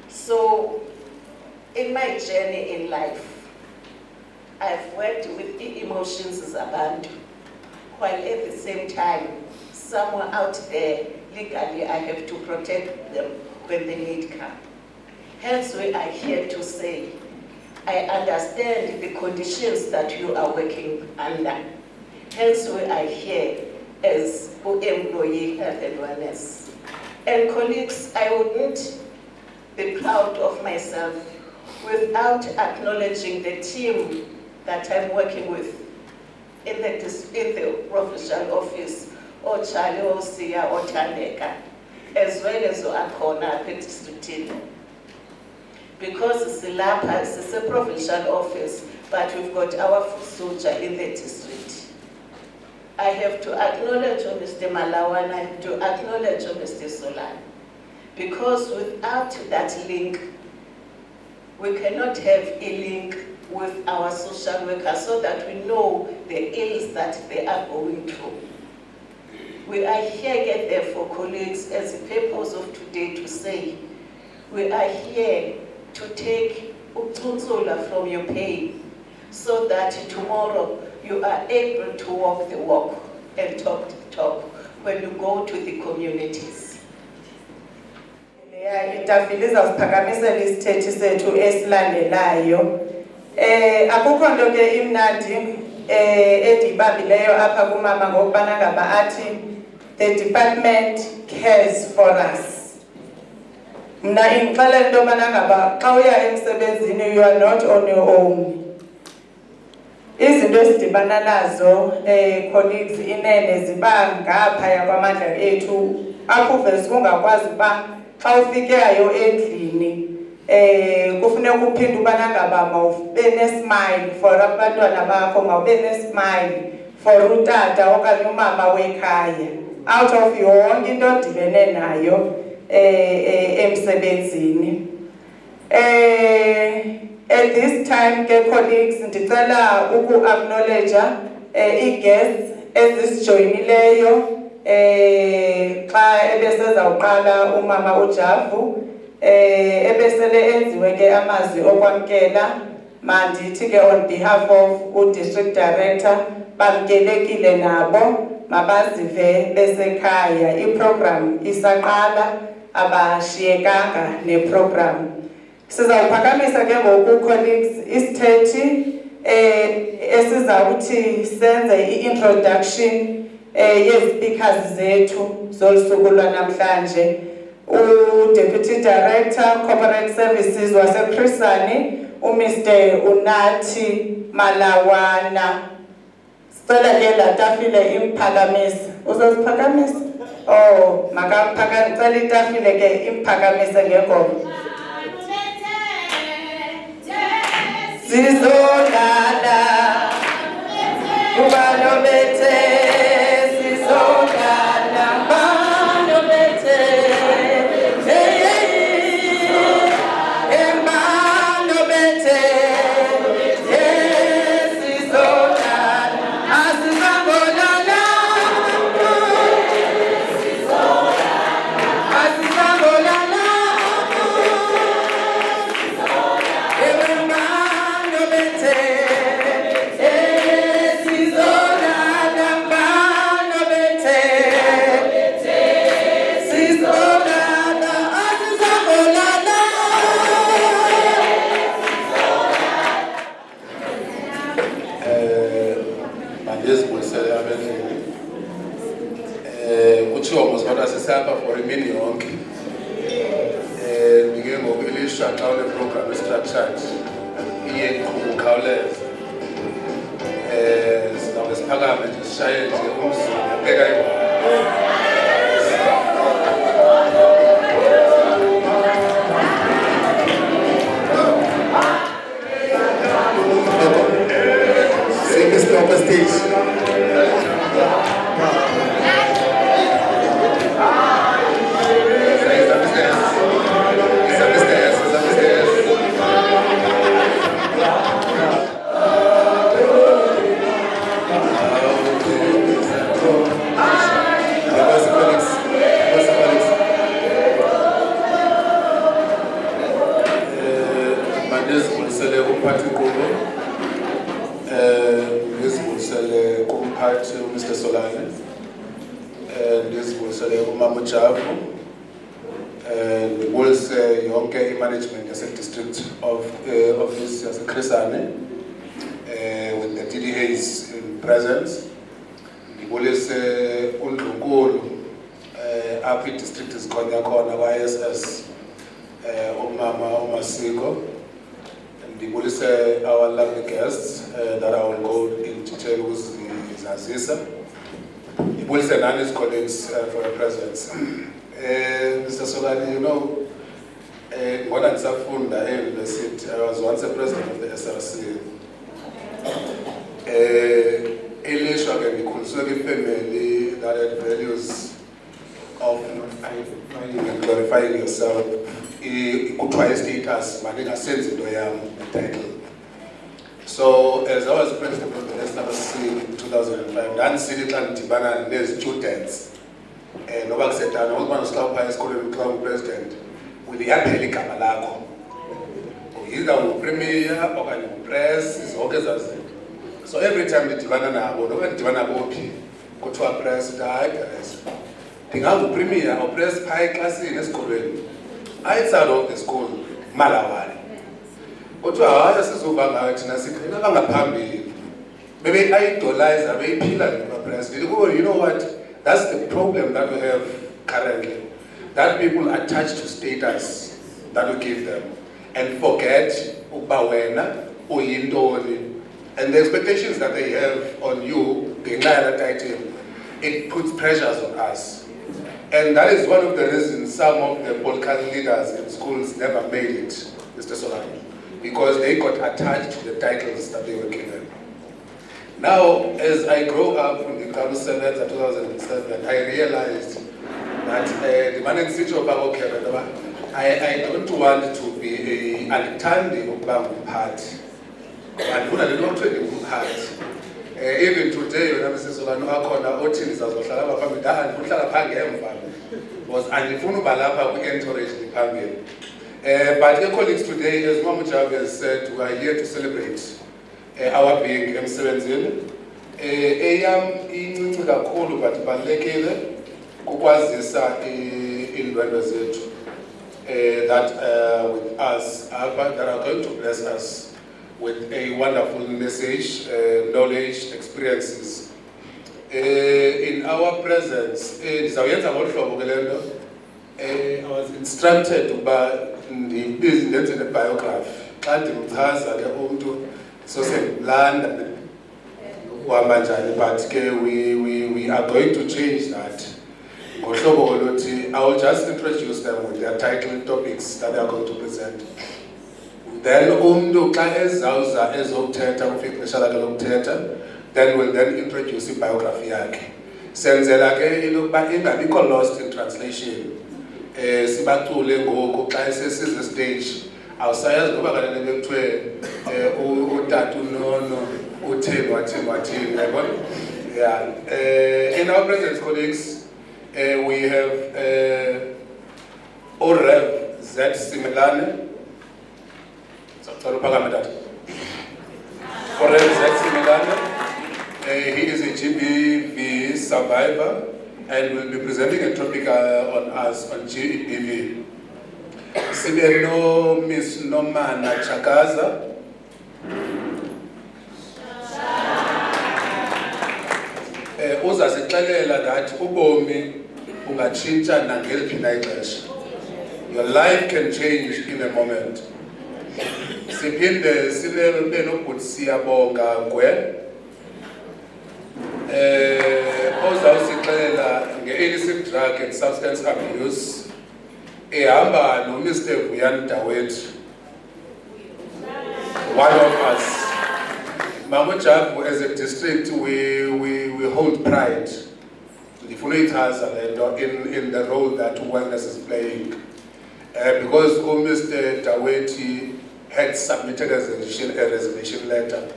So, in my journey in life, I've worked with emotions zabantu, while at the same time, somewhere out there, legally, I have to protect them when the need comes. Hence, we are here to say, I understand the conditions that you are working under. Hence, we are here as employee health and wellness. And colleagues, I wouldn't be proud of myself without acknowledging the team that I'm working with in the provincial office, or Charlie, or Sia, or Tandeka, as well as Akona, Petistutin. Because Silapa is a provincial office, but we've got our foot soldier in the district. I have to acknowledge Mr. Malawan, I have to acknowledge Mr. Solan. Because without that link, we cannot have a link with our social workers so that we know the ills that they are going through. We are here, therefore, colleagues, as the purpose of today to say, we are here to take utunzula from your pain so that tomorrow you are able to walk the walk and talk the talk when you go to the communities. Itafiliza usiphakamisela isithethi sethu esilandelayo. Akukho nto ke imnandi edibambileyo apha kumama ngokubana ngaba athi the department cares for us. Mna ingixelela into yobana ngaba xa uya emsebenzini you are not on your own. Izinto esidibana nazo colleagues inene ziba ngaphaya kwamandla ethu apho uvese ungakwazi uba xa ufikeyo endlini kufuneka uphinde ubana ngaba mawube ne-smile for abantwana bakho, mawube ne-smile for utata okanye umama wekhaya out of yonke into odibene nayo. emsebenzini. At this time ke colleagues ndicela uku-acknowledge i-guests ezisijoyinileyo xa ebesezawuqala umama uJavu ebesele enziwe ke amazwi okwamkela mandithi ke on behalf of u-district director bamkelekile nabo mabazive besekhaya. I-program isaqala abashiyekanga ne-program. Sizawuphakamisa ke ngoku colleagues isithethi esizawuthi senze i-introduction yezi-speakers zethu zolusuku lwanamhlanje. U-Deputy Director Corporate Services waseChris Hani, uMr Unathi Malawana. Sicela ke la tafile imphakamisa. Uzosiphakamisa? Oh, makamphakamisa itafile ke imphakamise ngengoma. Sizolala ubalobethe sizolala balobethe embalobethe sizolala asizangolala asizangolala for imini yonke ngike ngokulisha xa le program structured iye ngokukhawuleza sizawube siphakame nje sishaye nje umzimba yabeka Sing stop the stage. Mr. Solane, ndizibuyisele umama uJavu, ndibuyise yonke i-management yase-district office yaseChris Hani with the DDAs in presence. Ndibuyise uNdlunkulu apha i-district izikhona kwa-ISS umama uMasiko. Ndibuyise our lovely guests that I will go in detail with Azisa. Ibulise and his colleagues for your presence. Mr. Solani, you know, when I was once a president of the SRC. Elisha can be conservative family that had values of glorifying yourself. Could try status, but in a sense, it title. So, as I was president of the SRC in 2005, I see the students. And Novak said, I was High School president with the Apeli Kamalako. Either premier or press is organized. So, every time the Tivana or Tivana Bopi go to a press, press. Think how the premier or press high class in the school. Outside of the school, Malawari. But to our higher maybe idolize a very pillar in the press. You know what? That's the problem that we have currently. That people attach to status that we give them and forget Ubawena, Uyindoli, and the expectations that they have on you, the entire title, it puts pressures on us. And that is one of the reasons some of the political leaders in schools never made it, Mr. Solani, because they got attached to the titles that they were given. Now, as I grew up from the 2007 to 2007, I realized that the man in situ of I don't want to be andithandi ukuba ngumphathi. Andifuna le nto kuthiwe ndingumphathi. Even today wena msizolwana akhona othi ndizazohlala apha phambili, andifuna uhlala phaa ngemva because andifuna uba lapha kwi-entourage ndiphambili. But dear colleagues, today, as Mama Jav has said, we are here to celebrate our being emsebenzini. Eyam incinci kakhulu but ibalulekile kukwazisa iindwendwe zethu that with us that are going to bless us with a wonderful message, knowledge, experiences. In our presence, ndizawuyenza ngolu hlobo ke le nto. I was instructed about the biography. Xa ndimchaza ke umntu sosemlanda uhamba njani, but ke we are going to change that. Ngohlobo oluthi I will just introduce them with their title topics that they are going to present. Then umntu xa ezawuza ezokuthetha kufika ixesha lakhe lokuthetha, then will then introduce ibiography yakhe. Senzela ke into yokuba ingabikho lost in translation. Sibacule ngoku xa sesize stage awusayazi ngoba kanene bekuthiwe utata unono utheni wathini yabona. Yeah. In our presence, colleagues, we have Orev Z Simelane. Orev Z Simelane. He is a GBV survivor and will be presenting a topic on us on GBV. Sibeno Miss Nomana Chakaza. Uzasixelela that ubomi ungatshintsha nangeliphi na ixesha. Your life can change in a moment. Siphinde sibe nobhuti Siyabonga Gwe. Ozawusixelela nge-illicit drug and substance abuse. Ehamba no Mr. Vuyani Dawet. One of us. Mama Jabu, as a district, we hold pride in the role that wellness is playing. Because Mr. Daweti had submitted a resignation letter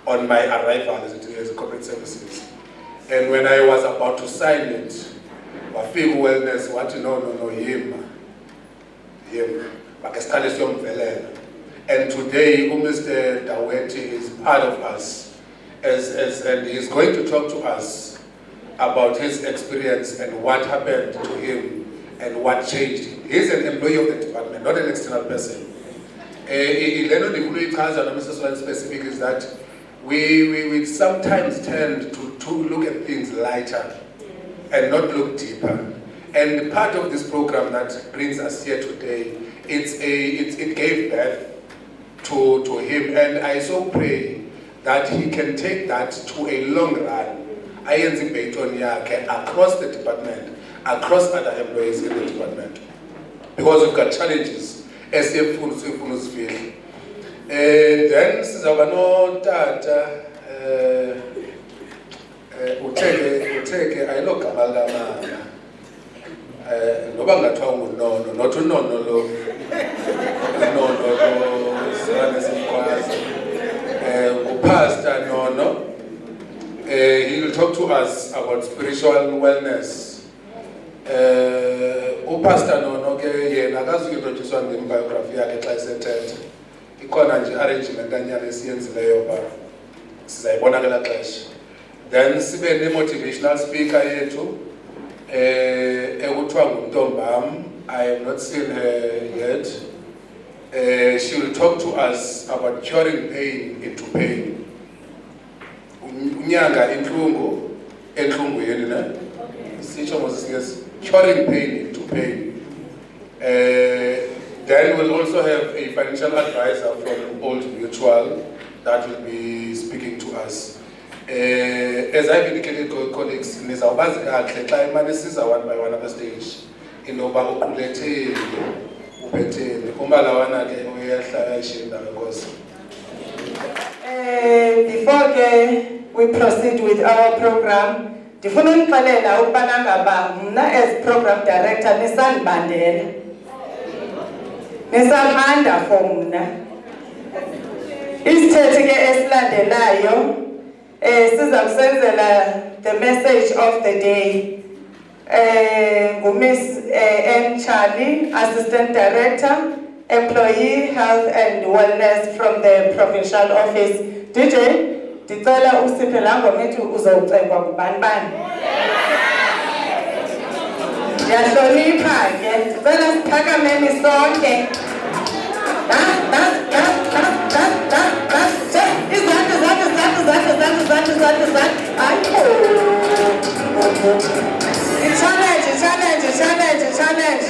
on my arrival as a corporate services. And when I was about to sign it, Wafik Wellness, what you know, him. And today, Mr. Daweti is part of us, and he's going to talk to us about his experience and what happened to him and what changed him. He's an employee of the department, not an external person. Specific is that we sometimes tend to look at things lighter and not look deeper. And part of this program that brings us here today, it gave birth to him, and I so pray that he can take that to a long run. Across the department, across other employees in the department, because we've got challenges. Then Sizabano Tata Uteke, I look Amalgama. No bangatwa no, not to no, Pastor no. He will talk to us about spiritual wellness. Pastor no ke yena akazukintroduce ngebiography yakhe xa isethetha. Ikhona nje arrangement kanyana esiyenzileyo ba sizayibona ngela xesha. Then sibe ne-motivational speaker yethu ekuthiwa nguNtombam. I have not seen her yet. She will talk to us about curing pain into pain. Unyanga intlungu entlungwini ne? Sisho ngosingesi, curing pain into pain. Then we'll also have a financial advisor from Old Mutual that will be speaking to us. As I've indicated, colleagues, nizawubazi kahle xa imane siza one by one at the stage. Inoba uquletheni, uphetheni. Uma lawana ke uyehla ayishinda because before we proceed with our program, ndifuna unixelela ukubana ngaba mna as program director nisandibandela nisamanda for mna isithethi ke esilandelayo siza kusenzela the message of the day nguMiss N Charlie, Assistant Director, Employee Health and Wellness from the Provincial Office. DJ, ndicela usiphe la ngoma ethi uzowucengwa kubani bani. Ndiyahlonipha ke, ndicela siphakameni sonke. Challenge.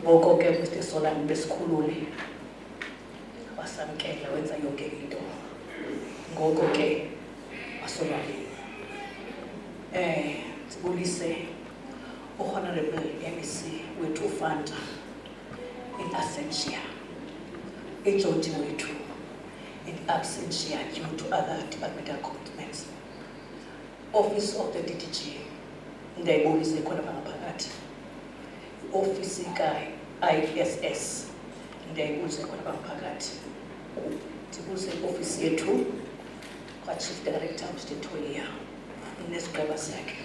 Ngoko ke Mr. Solani besikhulule wasamkela wenza yonke into. Ngoko ke asolwali. Sibulise Honorable MEC wethu Fanta in absentia. Ejonti wethu in absentia due to other departmental commitments. Office of the DDG ndayibulise khona bangaphakathi. Office ISS ndayibulise khona bangaphakathi. Sibulise office yethu kwa Chief Director Mr. Toya nesigaba sakhe.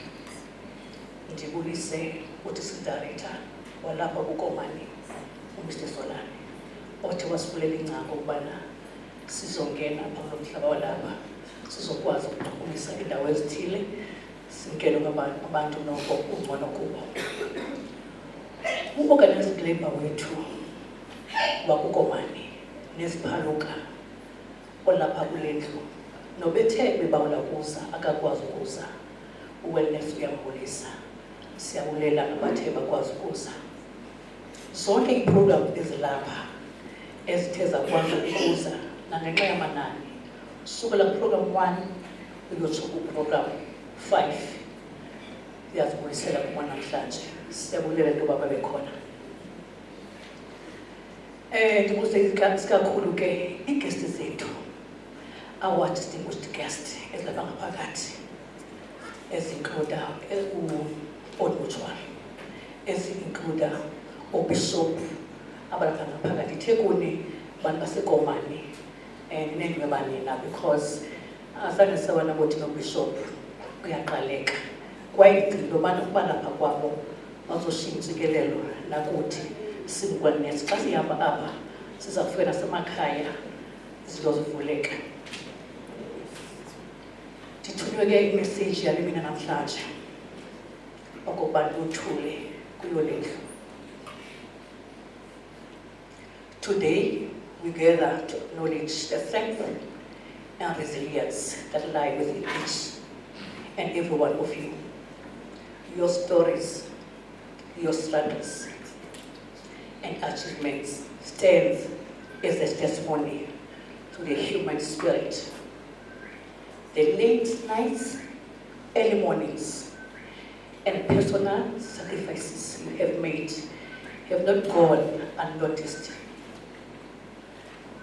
Ndibulise uDistrict Director walapha uKomani uMr. Solani othi wasivulela ingcango ukubana sizongena phakathi nomhlaba walapha sizokwazi ukuqhubisa indawo ezithile simkelo abantu noko ungcono kubo. U-organized labor wethu wakukomani nesiphaluka olapha kulendlu nobethe bebawula kuza akakwazi ukuza u-wellness uyambulisa siyabulela abathe bakwazi ukuza. Zonke iprogram ezilapha ezithe zakwazi ukuza nangenxa yamanani sukela program 1 uyotsho ku-program 5 siyazibulisela kumwanamhlanje siyabulela into baba bekhona. Ndikuze isikakhulu ke iigesti zethu our distinguished guest ezilapha ngaphakathi ezincluda u-Odutswana ezincluda uBishop abalapha ngaphakathi eThekwini bantu basekomani nendimebanina because azange sabona ukuthi noBishop uyaqaleka kwayigcino abantu kubalapha kwabo bazoshiya intsikelelo nakuthi simkwanesi xa sihamba apha siza kufika nasemakhaya zizozivuleka. Ndithunywe ke imessage yale mina namhlanje okubantu uthule kuyo lendlu. Today we gather to acknowledge the strength and resilience that lie within each and every one of you. Your stories, your struggles and achievements stand as a testimony to the human spirit. The late nights, early mornings, and personal sacrifices you have made have not gone unnoticed.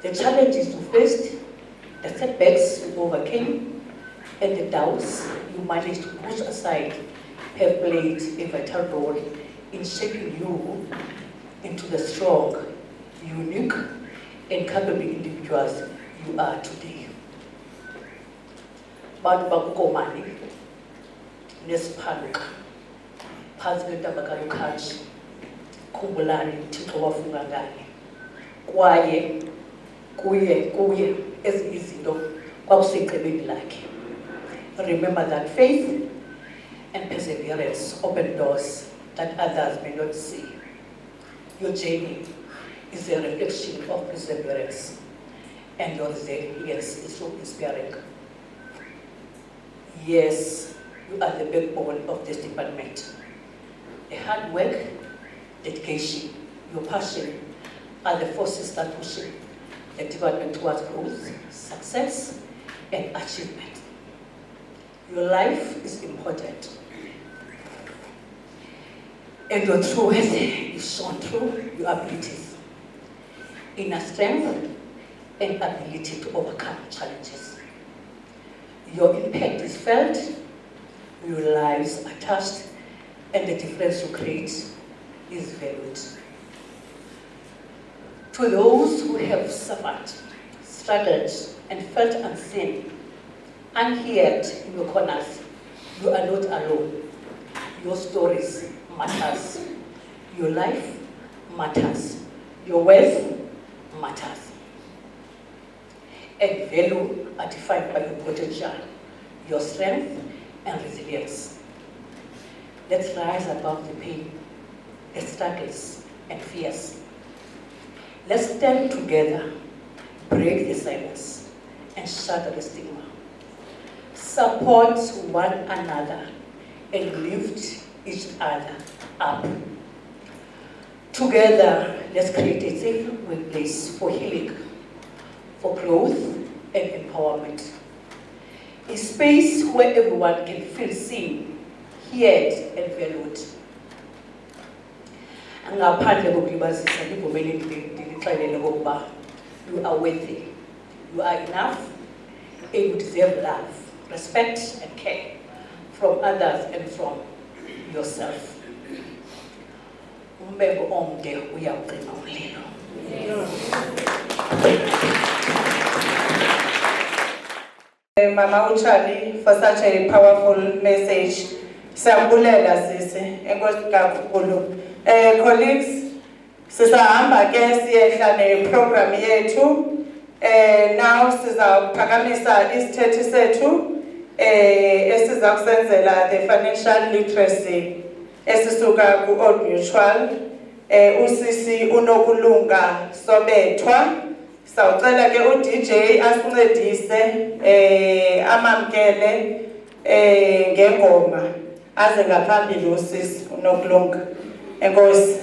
The challenges you faced, the setbacks you overcame, and the doubts you managed to push aside have played a vital role in shaping you into the strong, unique, and capable individuals you are today. Bantu bakukomani nesiphaluka phansi kwentaba kaLukhaji khumbulani uThixo wafunga ngani kwaye kuye ezinye izinto kwakusegqibeni lakhe. Remember that faith and perseverance open doors that others may not see. Your journey is a reflection of perseverance, and your resilience is so inspiring. Yes, you are the backbone of this department. The hard work, dedication, your passion are the forces that push the department towards growth, success, and achievement. Your life is important, and your true worth is shown through your abilities, inner strength, and ability to overcome challenges. Your impact is felt, your lives are touched, and the difference you create is valued. To those who have suffered, struggled, and felt unseen, unheard in your corners, you are not alone. Your stories matters. Your life matters. Your wealth matters. And value are defined by your potential, your strength, and resilience. Let's rise above the pain, the struggles, and fears. Let's stand together, break the silence, and shatter the stigma. Support one another and lift each other up. Together, let's create a safe workplace for healing, for growth and empowerment. A space where everyone can feel seen, heard, and valued. Ngaphandle kokulibazisa ngivumele ndilixelele ukuba you are worthy, you are enough, and you deserve love, respect, and care from others and from yourself. Umbeko omde uyawucima umlilo. Mama Uchali, for such a powerful message. Siyabulela sisi, enkosi kakhulu. Colleagues, sisahamba ke siyehla neprogram yethu. Now sizawuphakamisa isithethe sethu esiza kusenzela the financial literacy esisuka ku Old Mutual. Usisi uNokulunga Sobethwa sawucela ke uDJ asincedise amamkele ngengoma aze ngaphambili usisi uNokulunga. Enkosi.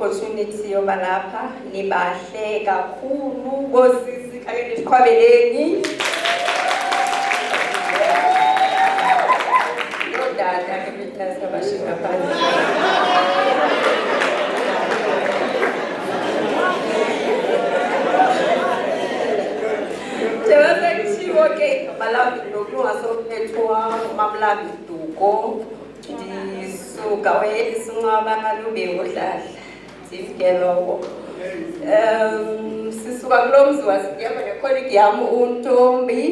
Opportunity yoba lapha nibahle kakhulu bosisi kake niqhwabeleni yodada ke bitasa bashika phansi Jewe kushiwo ke malabi lokulunga sokuphethwa mamlabi duko ndisuka weyisinqaba malube ngohlahla Sifikelowo. Sisuka kulomzi wasiyama necolleague yami uNtombi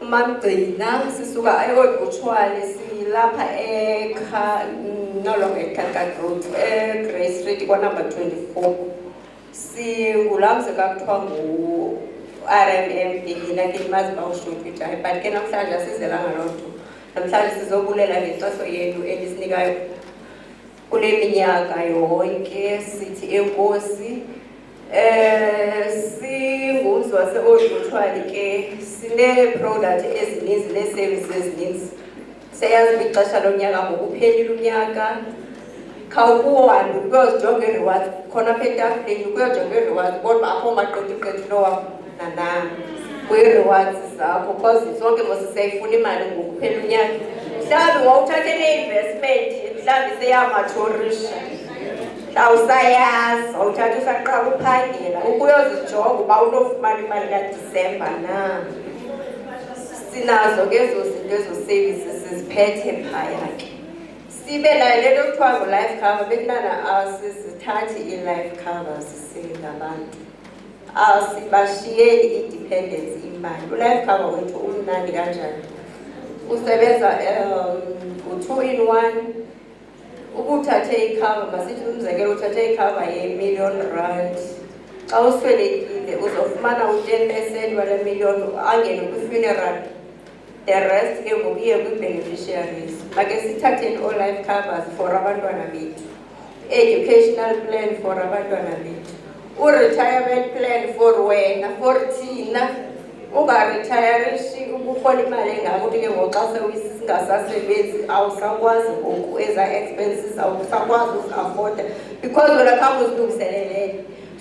uMamgcina sisuka eOld Mutual silapha no longer eKaka Road Grey Street kwa number 24 singulamzi kakuthiwa ngu RMM Dina kimazi bawushuthi jayi but ke namhlanje asizelanga lonto namhlanje sizobulela ngecoso yenu elisinikayo kule minyaka yonke sithi enkosi singumzi wase-Old Mutual ke sine product ezininzi ne services ezininzi seyazi ixesha lonyaka ngokuphelile unyaka khawukuhambe kuyozijonga i-rewards khona apha etafuleni kuyojonga i-rewards kodwa apho maqeqeqethu lowa nana kwi-rewards zakho because zonke mosisayifuna imali ngokuphelile unyaka mhlawumbi wawuthathe ne-investment mhlawumbi seyamaturisha mhlawusayazi wawuthatha usaqala uphangela ukuyozijonga uba unofumana imali kaDisemba na sinazo ke ezo zinto ezo services siziphethe phaya ke sibe nayo lento kuthiwa ngu-life cover bekunana asizithathi i-life cover sisingabantu asibashiyeli independence imali u-life cover wethu umnandi kanjani usebenza u-2-in-1 ubuthathe icover masithi umzekelo uthathe icover ye-1,000,000 rand xa uswelekile uzofumana u-10% wale million angene kwi-funeral the rest ke ngokuye kwi-beneficiaries make sithatheni all-life covers for abantwana bethu educational plan for abantwana bethu u-retirement plan for wena for thina ungaretayarishi ukurhola imali engako ukuthi ke ngoxa singasasebenzi awusakwazi ngoku eza expenses awusakwazi uku-afforda because wena khange uzilungiselelele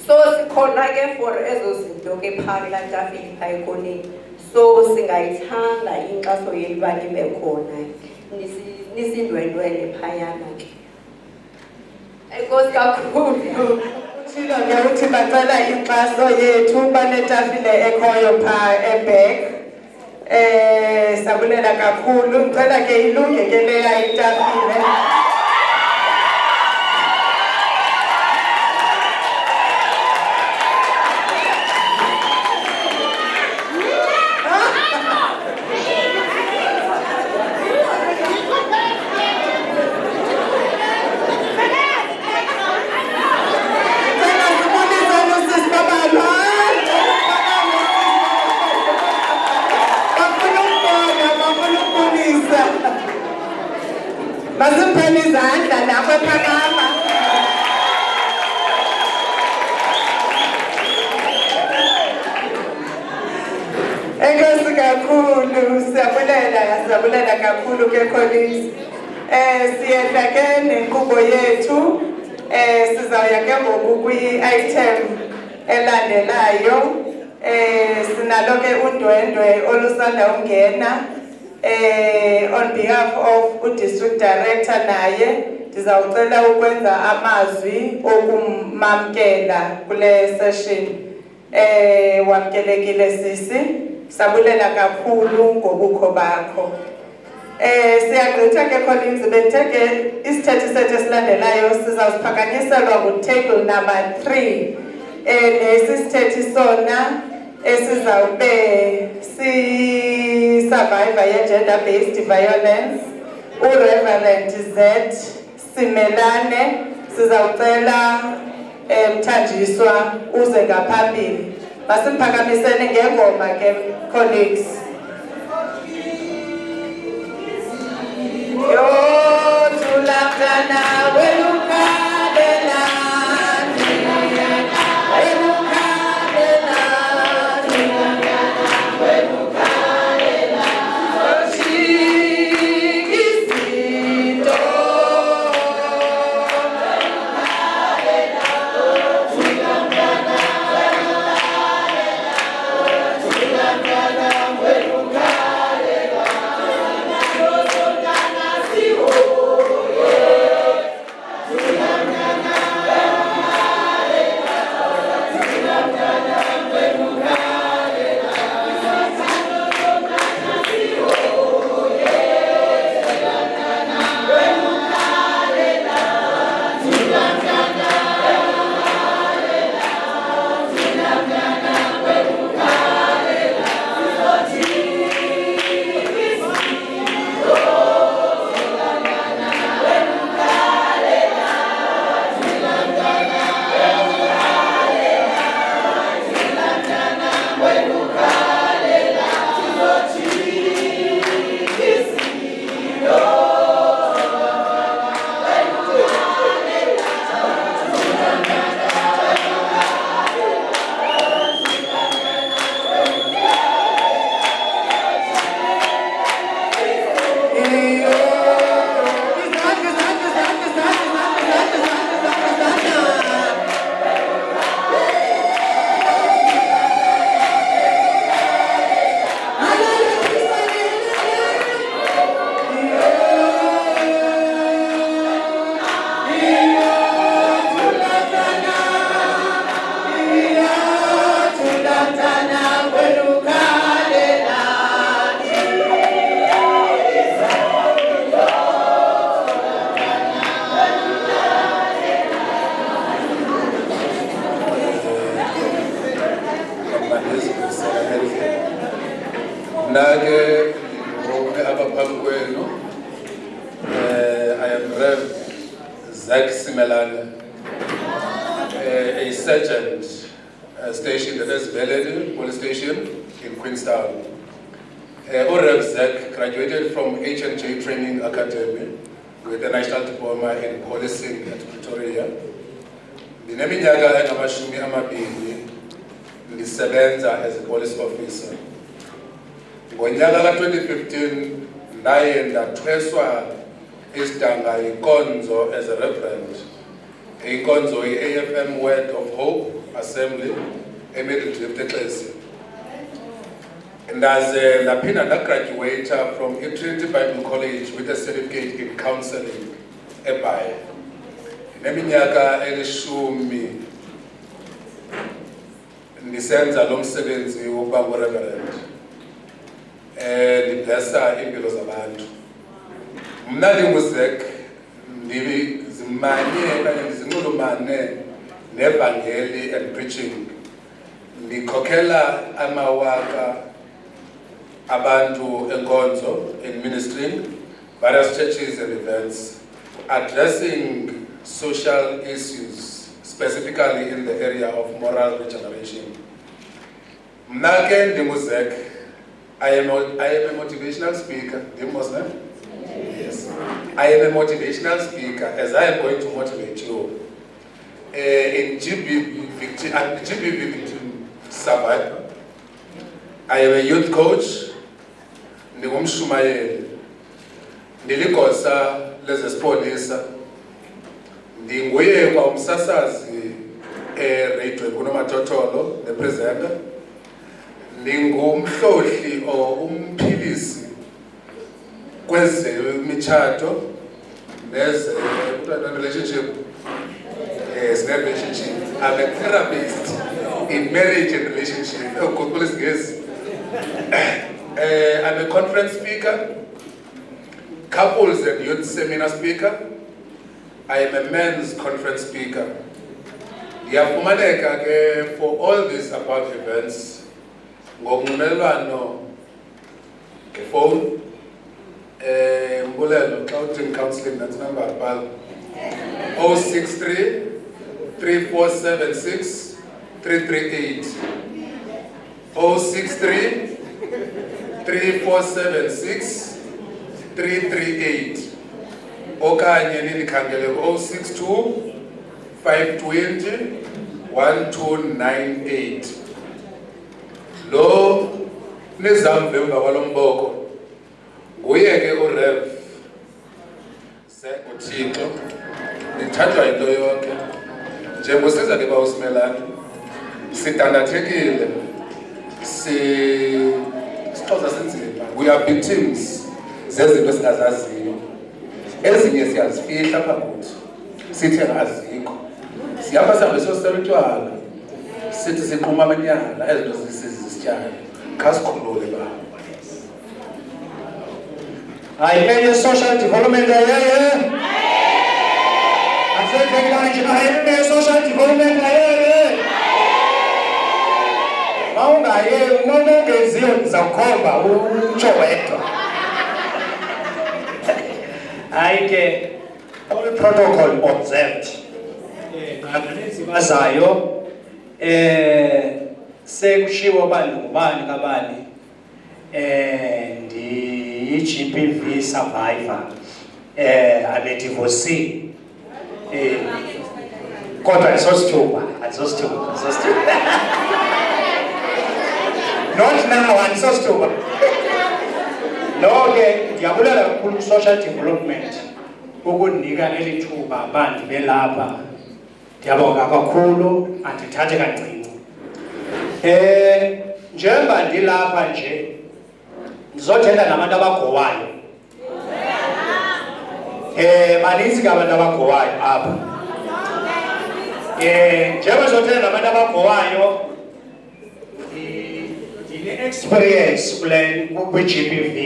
so sikhona ke for ezo zinto ke phaa kulaa tafile phaa ekoneni so singayithanda inkxaso yenu uba nibe khona nisindwendwele phayana ke enkosi kakhulu Thina ke uthi bacela inkxaso yethu banetafile ekhoyo phaa eBack sabulela kakhulu ngicela ke ilunge ke leya itafile Masimpeni izandla lapho ephakama. Enkosi kakhulu, siyabulela kakhulu ke colleagues. Siyehla ke nenkqubo yethu. Sizawuya ke ngoku kwi-item elandelayo. Sinalo ke undwendwe olusanda ungena. On behalf of District Director naye ndizawucela ukwenza amazwi okumamkela kule session. Wamkelekile sisi, sabulela kakhulu ngobukho bakho. Siyagqitha ke colleagues, betheke isithethe sethu esilandelayo sizawusiphakanyiselwa ku-table number 3. Lesi sithethe sona esizawube si-survivor ye-gender-based violence, uReverend Z Simelane, sizawucela Mthanjiswa uze ngaphambili. Masimphakamiseni ngengoma ke colleagues. Yo tulakana welukadela. I am Rev Zach Simelane, a sergeant stationed at Esbeled Police Station in Queenstown. Rev Zach graduated from H&J Training Academy with a National Diploma in Policing at Pretoria. Ndineminyaka engamashumi amabili ndisebenza as a police officer. Ngonyaka ka-2015 ndaye ndathweswa isidanga inkonzo as a reverend. Inkonzo i-AFM Word of Hope Assembly eMiddledrift eXesi. Ndaze ndaphinda ndagraduata from Trinity Bible College with a certificate in counseling eBhayi. Neminyaka elishumi ndisenza lo msebenzi wokuba ngureverend. Ndiblessa impilo zabantu. Mna ndinguzek ndizimanye okanye ndizinxulumane nevangeli and preaching. Ndikhokhela amawaka abantu enkonzo in ministering various churches and events addressing social issues, specifically in the area of moral regeneration. Mna ke ndinguzek. I am a motivational speaker. Do you Muslim? Yes. I am a motivational speaker, as I am going to motivate you. In GBV victim survivor. I am a youth coach. Ndingumshumayeli. Ndiligosa lezesipolisa. Ndinguye kwa umsasazi radio kunomathotholo the presenter. Ndingumhlohli or umphilisi kwezemitshato relationship. Yes, relationship. I'm a therapist in marriage and relationship. Oh, God bless you. I'm a conference speaker, couples and youth seminar speaker. I am a men's conference speaker. Ndiyafumaneka ke for all these above events, ngokunxibelelwano ngefowuni, mbulelo xa udinga counseling that's number above 063 3476 338 063 3476 338 okanye nindikhangele 062 520 1298 lo nizamve emva kwalomboko nguye ke uRev uThixo ndithathwa into yonke njengosiza ke bawusimelana sidandathekile sixhosa sinzima we are victims zezinto esingazaziyo ezinye siyazifihla apha kuthi sithi azikho siyapha sihambe siyosela utywala sithi siqhuma amanyala ezinto zisityayo khasikhulule baba I social development I social development unongeziyo ndizakukhomba utsho wedwa hayi ke all protocol observed bazayo sekushiwo bani ngubani kabani GPV survivor ane divorcee kodwa ayisosithuba not now ayisosithuba no ke ndiyabulela kakhulu social development ukunika leli thuba abantu belapha ndiyabonga kakhulu andithathe kancinci njengoba ndilapha nje ngizothetha nabantu abagowayo baninzi ke abantu abagowayo apha njengoba ngizothetha nabantu abagowayo ndine-experience kwi-GBV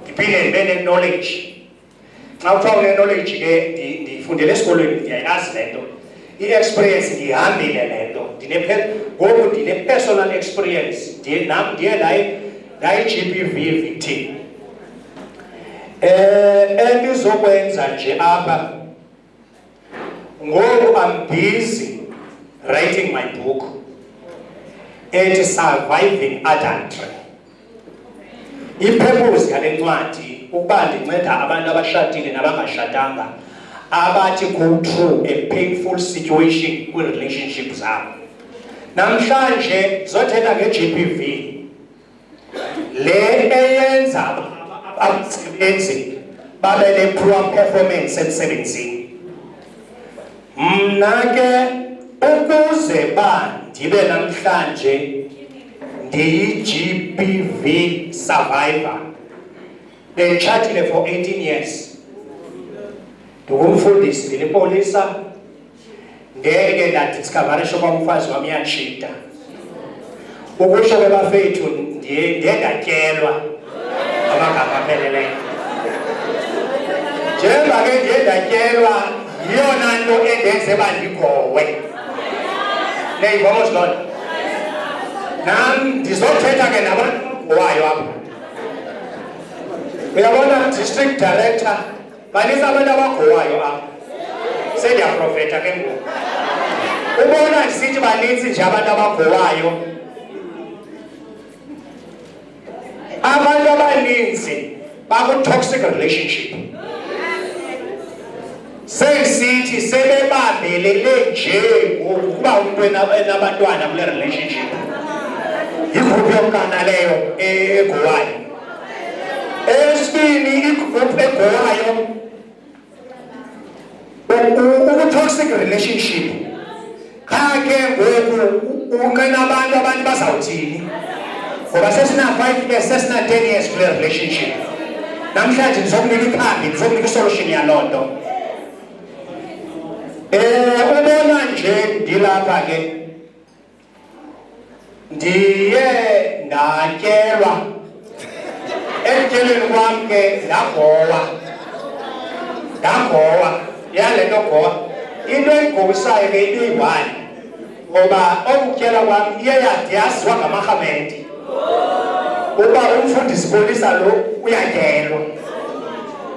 ndiphinde ndibe ne-knowledge xa kuthiwa une-knowledge ke ndifundele esikolweni ndiyayazi le nto i-experience ndihambile le nto ngoku ndine-personal experience nam ndiye nayi-GBV victim endizokwenza nje apha ngoku I'm busy writing my book ethi Surviving Adultery. Ipurpose yale ncwadi ukuba ndinceda abantu abashatile nabangashatanga abathi go through a painful situation kwi-relationship zabo. Namhlanje zothetha nge-GBV le eyenza abasebenzi babe ne-poor performance emsebenzini. Mna ke ukuze ndibe namhlanje ndiyi-GBV survivor benditshatile for 18 years ndingumfundisi ndilipolisa ndeke ndadiskavarisha uba umfazi wam iyatshita ukusho kwebafethu ndiye ndatyelwa amagama apheleleyo njengoba ke ndiye ndatyelwa yiyona nto endenze uba ndigowe neyivamos loo nto nam ndizothetha ke nabantu wayo apha uyabona district director baninzi abantu abagowayo apha sendiyaprofetha ke ngoku ubona ndisithi baninzi nje abantu abagowayo abantu abaninzi baku-toxic relationship sesithi sebebambelele nje ukuba umuntu enabantwana kule relationship igroup yonkana leyo egowayo. Esibini igroup egowayo toxic relationship khake ngoku unqena abantu bazawuthini ngoba sesina 5 years sesina 10 years kule relationship. Namhlanje ndizokunika ikhambi ndizokunika isolution yalonto. Ubona nje ndilapha ke ndiye ndatyelwa ekutyelweni kwam ke ndagowa yale nto gowa into endigowisayo ke into eyi-1 ngoba okutyela kwam iye yaziwa ngamarhamente uba umfundisi polisa lo uyatyelwa.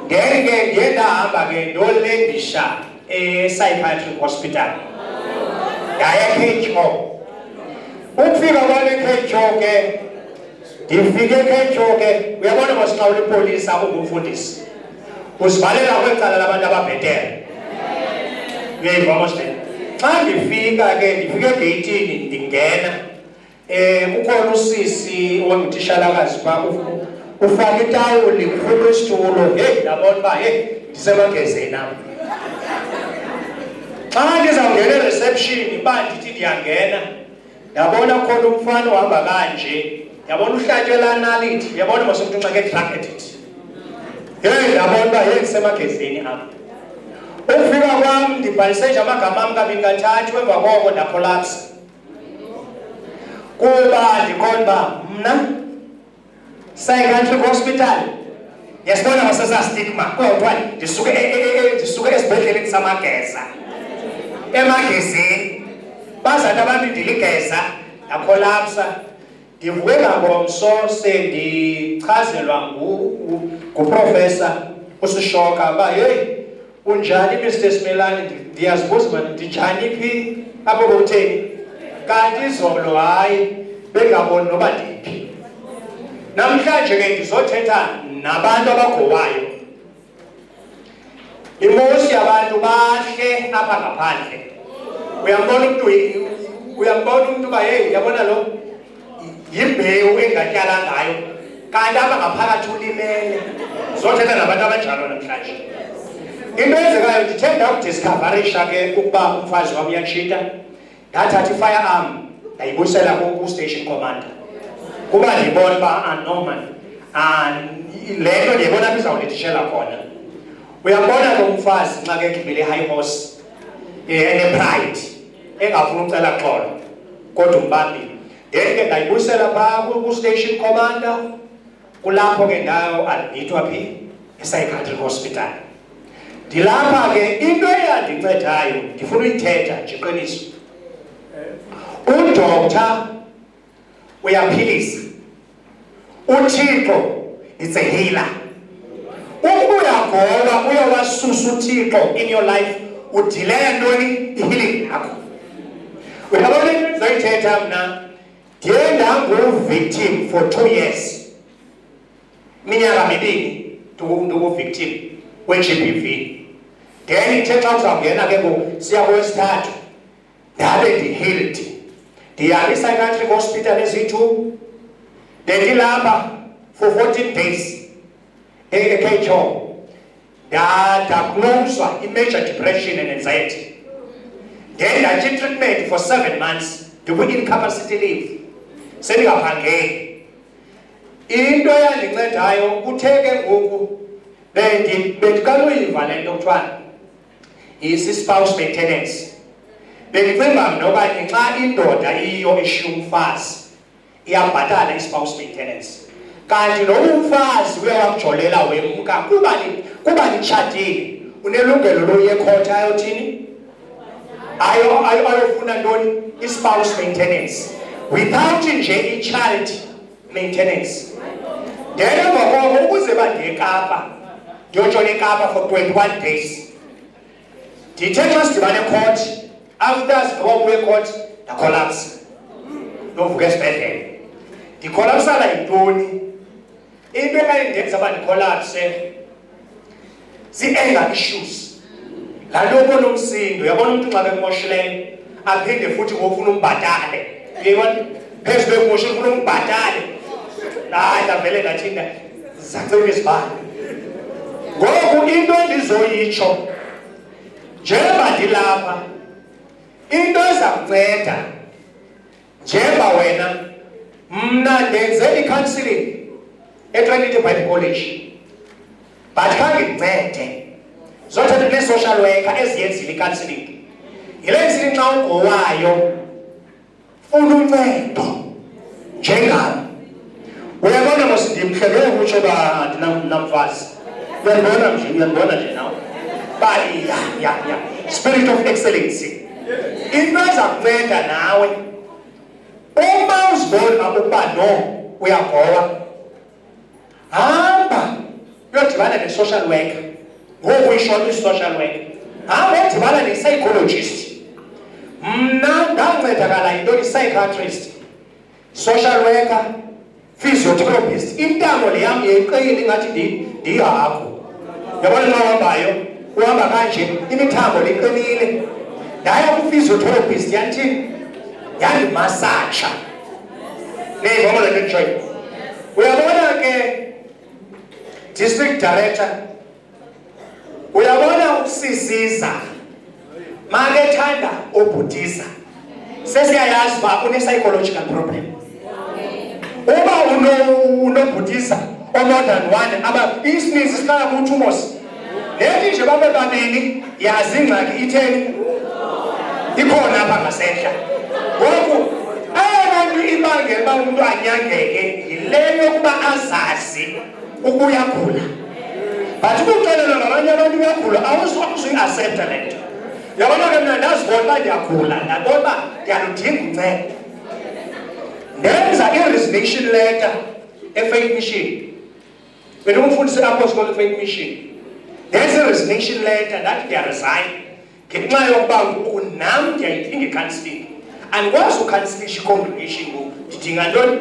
Ngeke ke ndiye ndahamba ke ndolendisha e-psychiatric hospital ndaya eKhecho. Ukufika kwale eKhecho ke ndifike eKhecho ke uyabona masiqawula ipolisa ungumfundisi uzivalela kwecala labantu ababhetere. Uyayiva mosle xa ndifika ke ndifike egeyitini ndingena kukhona usisi ongutitshalakazi pha ufake itawuli ukhupha isitulo heyi ndabona uba heyi ndisemagezeni apha. Xa ndizawungena ereception uba ndithi ndiyangena ndabona khona umfana ohamba kanje ndiyabona uhlatyelwa nalithi ndiyabona masomntu unxake drug addict. Heyi ndabona uba heyi ndisemagezini apha. Ukufika kwam ndibhalise nje amagama am kabini kathathu emva koko ndakholapsa kuba ndikhona uba mna psychiatric hospital yasibona masasa stigma kodwa ndisuke esibhedleleni samageza emagezini bazathi abantu ndiligeza ndakholapsa. Ndivuke ngomso sendichazelwa nguprofesa usishoka uba heyi unjani Mr. Simelane ndiyazibuza uba ndijani phi apho kutheni kanti izolo hayi bengaboni noba ndiphi. Namhlanje ke ndizothetha nabantu abagowayo. Imosi yabantu bahle apha ngaphandle. Uyambona umuntu uba heyi uyabona lo yimbewu engatyala ngayo kanti apha ngaphakathi ulimele. Ndizothetha nabantu abanjalo namhlanje. Into enzekayo ndithe ndakudiscoverisha ke ukuba umfazi wam uyatshita ndathatha i-firearm ndayibuyisela ku-station commander kuba ndiyibona uba anormal le nto ndiyibona apha izawundithishela khona. Uyambona lo mfazi nxa ke egibele i-high horse enepride engafuni ucela xolo kodwa umbambile. Then ke ndayibuyisela phaa ku-station commander kulapho ke ndayo admithwa phi e-psychiatric hospital. Ndilapha ke into eyandincedayo ndifuna uyithetha nje qiniso. Udoktar uyaphilisa. uThixo is a healer. Ukuba uyagoba uyawasusa uThixo in your life udileya ntoni i-healing yakho. Uyabona into zoyithetha mna ndiye ndangu-victim for 2 years. Minyaka mibini nduku-victim we-GBV. Then ithe xa uzawungena ke siya kwesithathu ndabe ndi-healed. Ndiya i-psychiatric hospital ezi-2 ndilapha for 14 days eKhecho. Ndadiagnoswa i-major depression and anxiety. Then ndatya i-treatment for 7 months ndiku-incapacity leave sendingaphangeli. Into eyandincedayo kuthe ke ngoku bendikaluyiva le nto kuthiwa is-spouse maintenance. Bendicinga mna okanye xa indoda iyo eshiya umfazi iyabhatala i-spouse maintenance. Kanti lo umfazi uyawamjolela wemka kuba nitshatile unelungelo loye ekhotha ayothini ayofuna ntoni i-spouse maintenance without nje i-child maintenance. Then emva koko ukuze bandiye eKapa ndiyotshona eKapa for 21 days. Ndithe xa sidibane ecourt after sigqiba ecourt ndakolapsa novuka esibhedlele. Ndikolapsala yintoni? Into eyayindenza uba ndikolapse zii-anger issues. lalo ubona umsindo uyabona umuntu xa bemoshileyo aphinde futhi ngofuna umbhatale yebona phezulu bemoshile ufuna umbhatale hayi ngavele ngathi zacela isibani ngoku into endizoyitsho njengoba ndilapha into eza kunceda njengoba wena mna ndenze i-counselling eTrinity Bible College but khange ndincede zothatha ne-social worker eziyenzile i-counselling yile ntsini nxa ungowayo funa uncedo njengam uyabona mos ndimhlelwe ukutsho uba andinamfazi uyandibona nje nawe ba ya spirit of excellency into eza kunceda nawe uma uzibona ukuba no uyagowa hamba uyodibana ne-social worker ngoku ishona i-social worker hamba udibana ne-psychologist mna ndancedakala yintoni psychiatrist social worker physiotherapist intamo le yam yeqile ingathi ndiyakho yabona xa uhambayo uhamba kanje imithambo liqinile ndaya ku-physiotherapist yanthini yandimasaja neyibona le nto ndijoyi uyabona ke district director uyabona ukusisiza makethanda ubhutisa sesiyayazi uba une-psychological problem uba unobhutisa o-more than one isininzi sihlala kuthumos lethi nje babe babini yazi ingxaki itheni ikhona apha ngasehla ngoku eyona nto ibangela uba umntu anyangeke yile yokuba azazi ukuyagula but ukuxelela ngabanye abantu uyagula awuzuyi-accepta le nto yabona ke mna ndazibona uba ndiyagula ndabona uba ndiyaludinga uncedo ndenza i-resignation letter e-faith mission bendingumfundisi apostol e-faith mission ndenza i-resignation letter ndathi ndiyaresign ngenxa yokuba ngoku nam ndiyayidinga i-counselling andikwazi ukhansilisha i-congregation ngoku ndidinga ntoni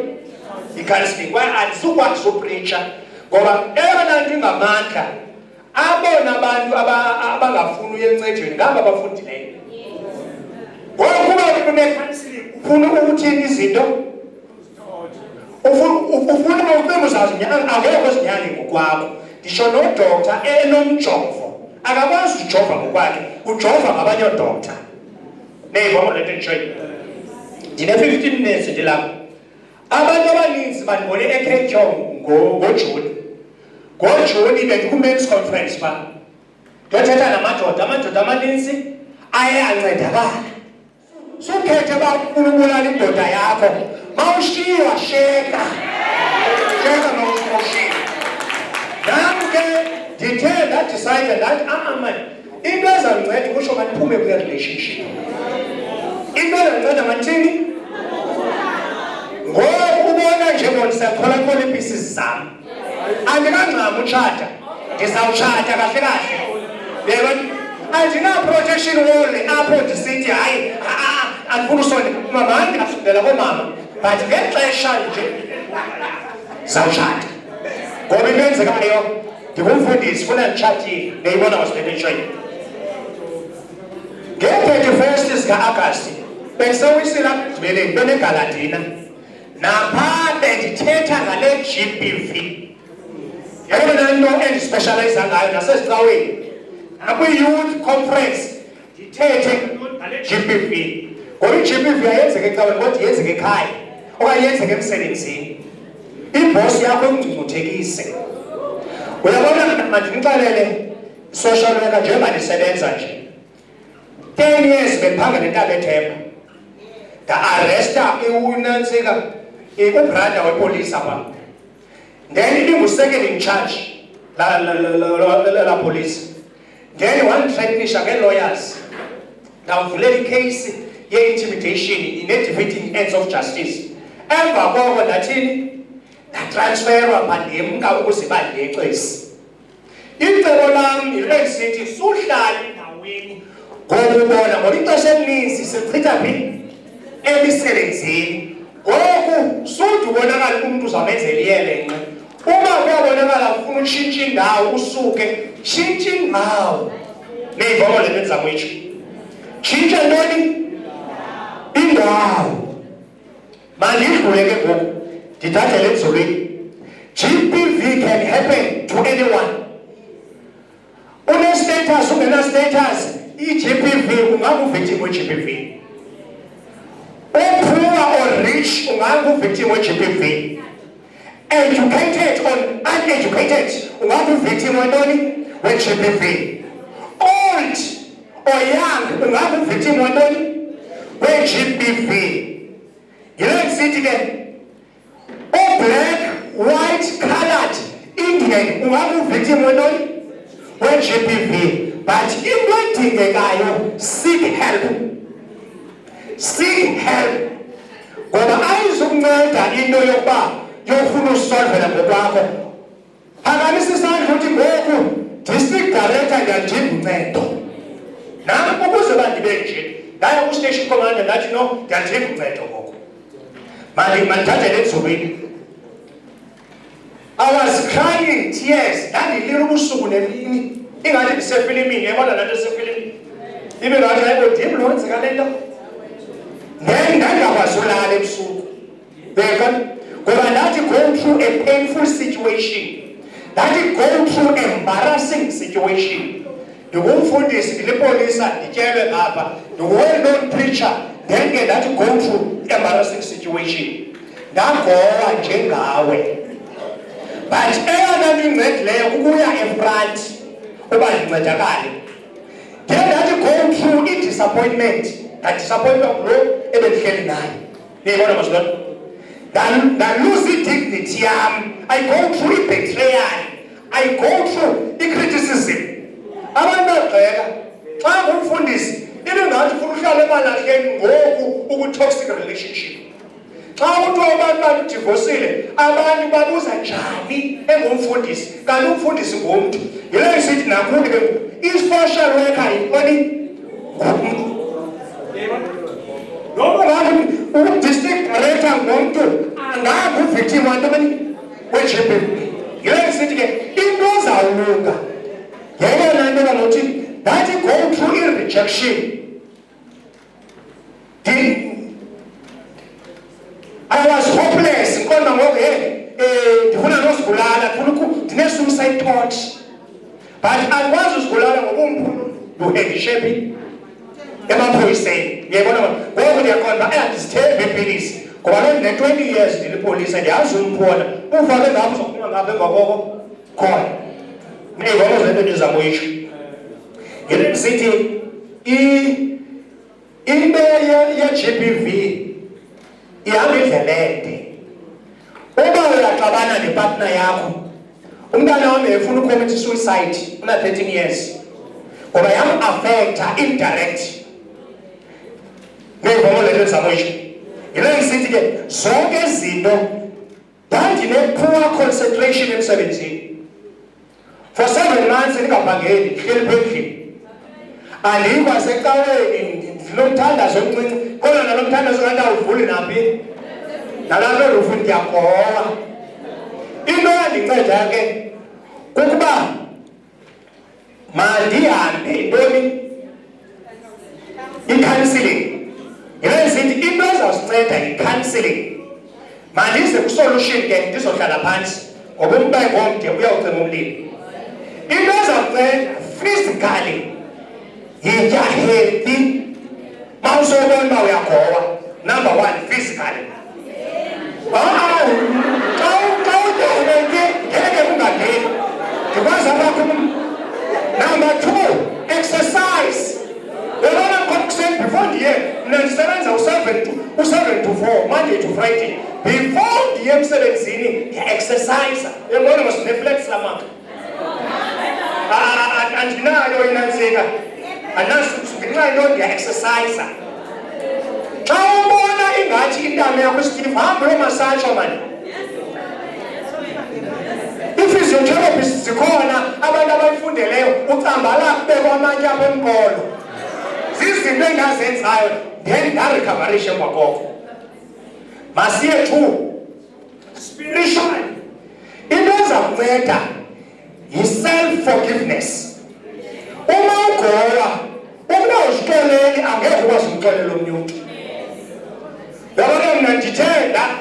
i-counselling kwaye andizukwazi upritsha ngoba eyona nto ingamandla abona abantu abangafuni uye encedweni ngaba abafundileyo ngokuba une-counselling ufuna ukuthini izinto ufuna uqimuzazi angekho zinyani ngokwakho ndisho nodokta enomjovo akakwazi ujova ngokwakhe ujova ngabanye oodokta neyibongo le nto ndishoyo ndine-15 minutes ndilapho abantu abaninzi bandibone eCape Town ngojuni bendiku-men's conference pha ndiyothetha amadoda amaninzi aye ancedakala sukhethe uba ufuna ubulala indoda yakho mawushiywa sheka mawushiywa nam ke ndithe ndadicide ndathi man into ezandinceda kusho mandiphume kule relationship into ezandinceda mandithini ngoku ubona njengondisakhola iipieces zam andikangxami utshata ndizawutshata kahle kahle yebona andina-protection wall apho ndisithi hayi andifuna usonde mama ndingasondela koomama but ngexesha nje zawutshata ngoba into enzekayo ndingumfundisi funa nditshatile ndiyibona wasibeletshoyo nge-31 zika-agasti bendisewisile apha ezibeleni benegaladina naphaa bendithetha ngale GBV yeyona nto endispeshalayiza ngayo nasezicaweni nakwi-youth conference ndithethe ngale GBV ngoba i-GBV ayenzeka ecaweni kodwa yenzeka ekhaya okanye yenzeka emsebenzini ibhosi yakho ingcungcuthekise uyabona mandinixelele social worker njengoba ndisebenza nje 10 years bendiphangela entaba ethemba nda-arresta unantsika ubrada wepolisi apha then ibingu-second in charge la polisi then wandithreatenisha ngee-lawyers ndamvulela ikheyisi ye-intimidation ne-defeating ends of justice emva koko ndathini ndatransferwa bandimka ukuze bandiyecesi icebo lam yile lisithi suhlala endaweni ngokubona ngoba ixesha elininzi sichitha phi emisebenzini ngoku sude ubonakala umntu uzawumenzela iyelenxe uba kuyabonakala ufuna utshintsha indawo usuke tshintsha indawo niyiva le nto ndizamuyitsho tshintsha ntoni indawo mandidlule ke ngoku ndithathele emzulwini GBV can happen to anyone une-status ungena-status i-GBV unganguvictim we-GBV poor or rich unganguvictim we-GBV educated or uneducated unganguvictim wentoni we-GBV old or young unganguvictim wentoni we-GBV yile ndisithi ke black, white, colored, Indian unganguvictim wentoni we-GBV but into edingekayo seek help ngoba ayizukunceda into yokuba yofuna usolvela ngokwakho phakamisa isandla uthi ngoku district director ndiyalidinga uncedo nam ukuze uba ndibe nje ndaya ku-station commander ndathi no ndiyalidinga uncedo ngoku mandithathele emzulwini I was crying tears ndandilila ubusuku nemini ingathi ndisefilimini yabona laa nto esefilimini ibe ngathi hayibo ndim lo wenzeka le nto then ndangakwazi ulala ebusuku beka ngoba ndathi go through a painful situation ndathi go through embarrassing situation ndingumfundisi ndilipolisa ndityelwe ngapha ndingu-well-known preacher then ke ndathi go through embarrassing situation ndagowa njengawe but eyona nto incedileyo kukuya efront uba ndincedakale then ndathi go through i-disappointment ndadisappointwa ngulo ebendihleli naye niyibona mazilona ndalose i-dignity yam I go through i-betrayal I go through i-criticism abantu bagxeka xa ngumfundisi ibingathi ufuna uhlala emalahleni ngoku uku-toxic relationship xa kuthiwa abantu badivosile abantu babuza njani engumfundisi kanti umfundisi ngumntu yileyo sithi nakuni ke i-social worker yintoni ngumntu noma ngabe u-district director ngumntu anganguvictim wantoni we-GBV yileyo sithi ke into ezawulunga yeyona nto kanothi ndathi go through i-rejection I was hopeless nkonda ngoku ndifuna nozibulala ndine-suicide thought but andikwazi uzibulala ngoba umphulu ndu-heavy emaphoyiseni ngiyayibona ngoku ndiyaqonda uba andizithembi iipilisi ngoba lo ndine-20 years ndilipolisa ndiyazi umphona ufake ngapho uzophuma ngapha emva koko khona niyibona zento ndizamuyitsho yile ndisithi into ye-GBV ihamba indlela ende uba uyaxabana nepartner yakho umntana wami efuna ucommit suicide una-13 years ngoba yam-affecta indirect neyibona le nto ndizamuyitsho yile ndisithi ke zonke izinto ndandine-poor concentration emsebenzini for 7 months ndingaphangeli ndihleli phekini andiyi kwasecaweni ndinomthandazo omncinci kodwa nalo mthandazo kanti awuvuli naphi nalaa rufu ndiyagowa into yandinceda ke kukuba mandihambe intoni i-counselling yile zithi into ezawusinceda yi-counselling mandize kwi-solution ke ndizohlala phantsi ngoba umbayi ngomde uyawucima umlilo into ezawunceda physically yitya healthy mawusobona uba uyagowa number 1 physically xa utyaleke ngeke kungangeni ndikwazi abakho number 2 exercise yabona kokuseni before ndiye mna ndisebenza u-7 to 4 Monday to Friday before ndiye emsebenzini ndiya-exercise yabona masineflex lamaka andinayo inantsika ngenxa yinto ndiya-exercise xa ubona ingathi intamo yakho isitif hambe loo masatsho mani i-physiotherapist zikhona abantu abayifundeleyo ucambala kubekwa amatye apha emqolo zizinto endazenzayo then ndarikavarishe emva koko masiye 2 spiritual into eza kunceda yi-self-forgiveness uma ugoya ukuba uzixoleli angeke ukwazi ukuxolela omnye umuntu. Yabona mina ndithe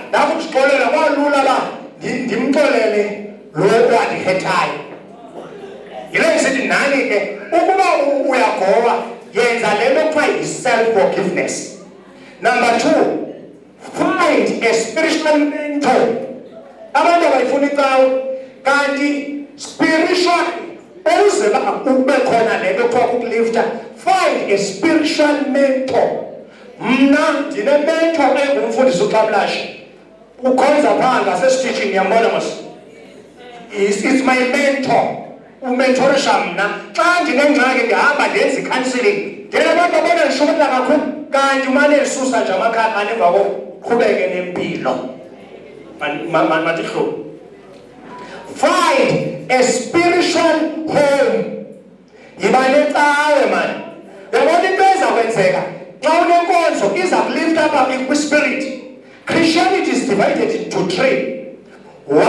ndakuzixolela kwalula la ndimxolele lo wandihetayo. Yile ngisethi nani ke ukuba uyagowa yenza le nto kuthiwa yi-self-forgiveness. Number 2, find a spiritual mentor. Abantu abayifuna icawe kanti spiritual uze ube khona le nto kuthiwa kukulifta. Find a spiritual mentor. Mna ndine-mentor engumfundisi uXamlashi. Ukhonza phaa ngasesitishini ngiyambona mos. It's my mentor. Umentorisha mna. Xa ndinengxaki ndihamba ndenza i-counselling. Ndina abantu abona ndishukumela kakhulu kanti umane elisusa nje amakhaya emva koqhubeke nempilo. Matihluku. Find a spiritual home. Yiba necawe man. Yabona into ezakwenzeka xa unenkonzo iza kulift up kwi-spirit. Christianity is divided into 3. 1,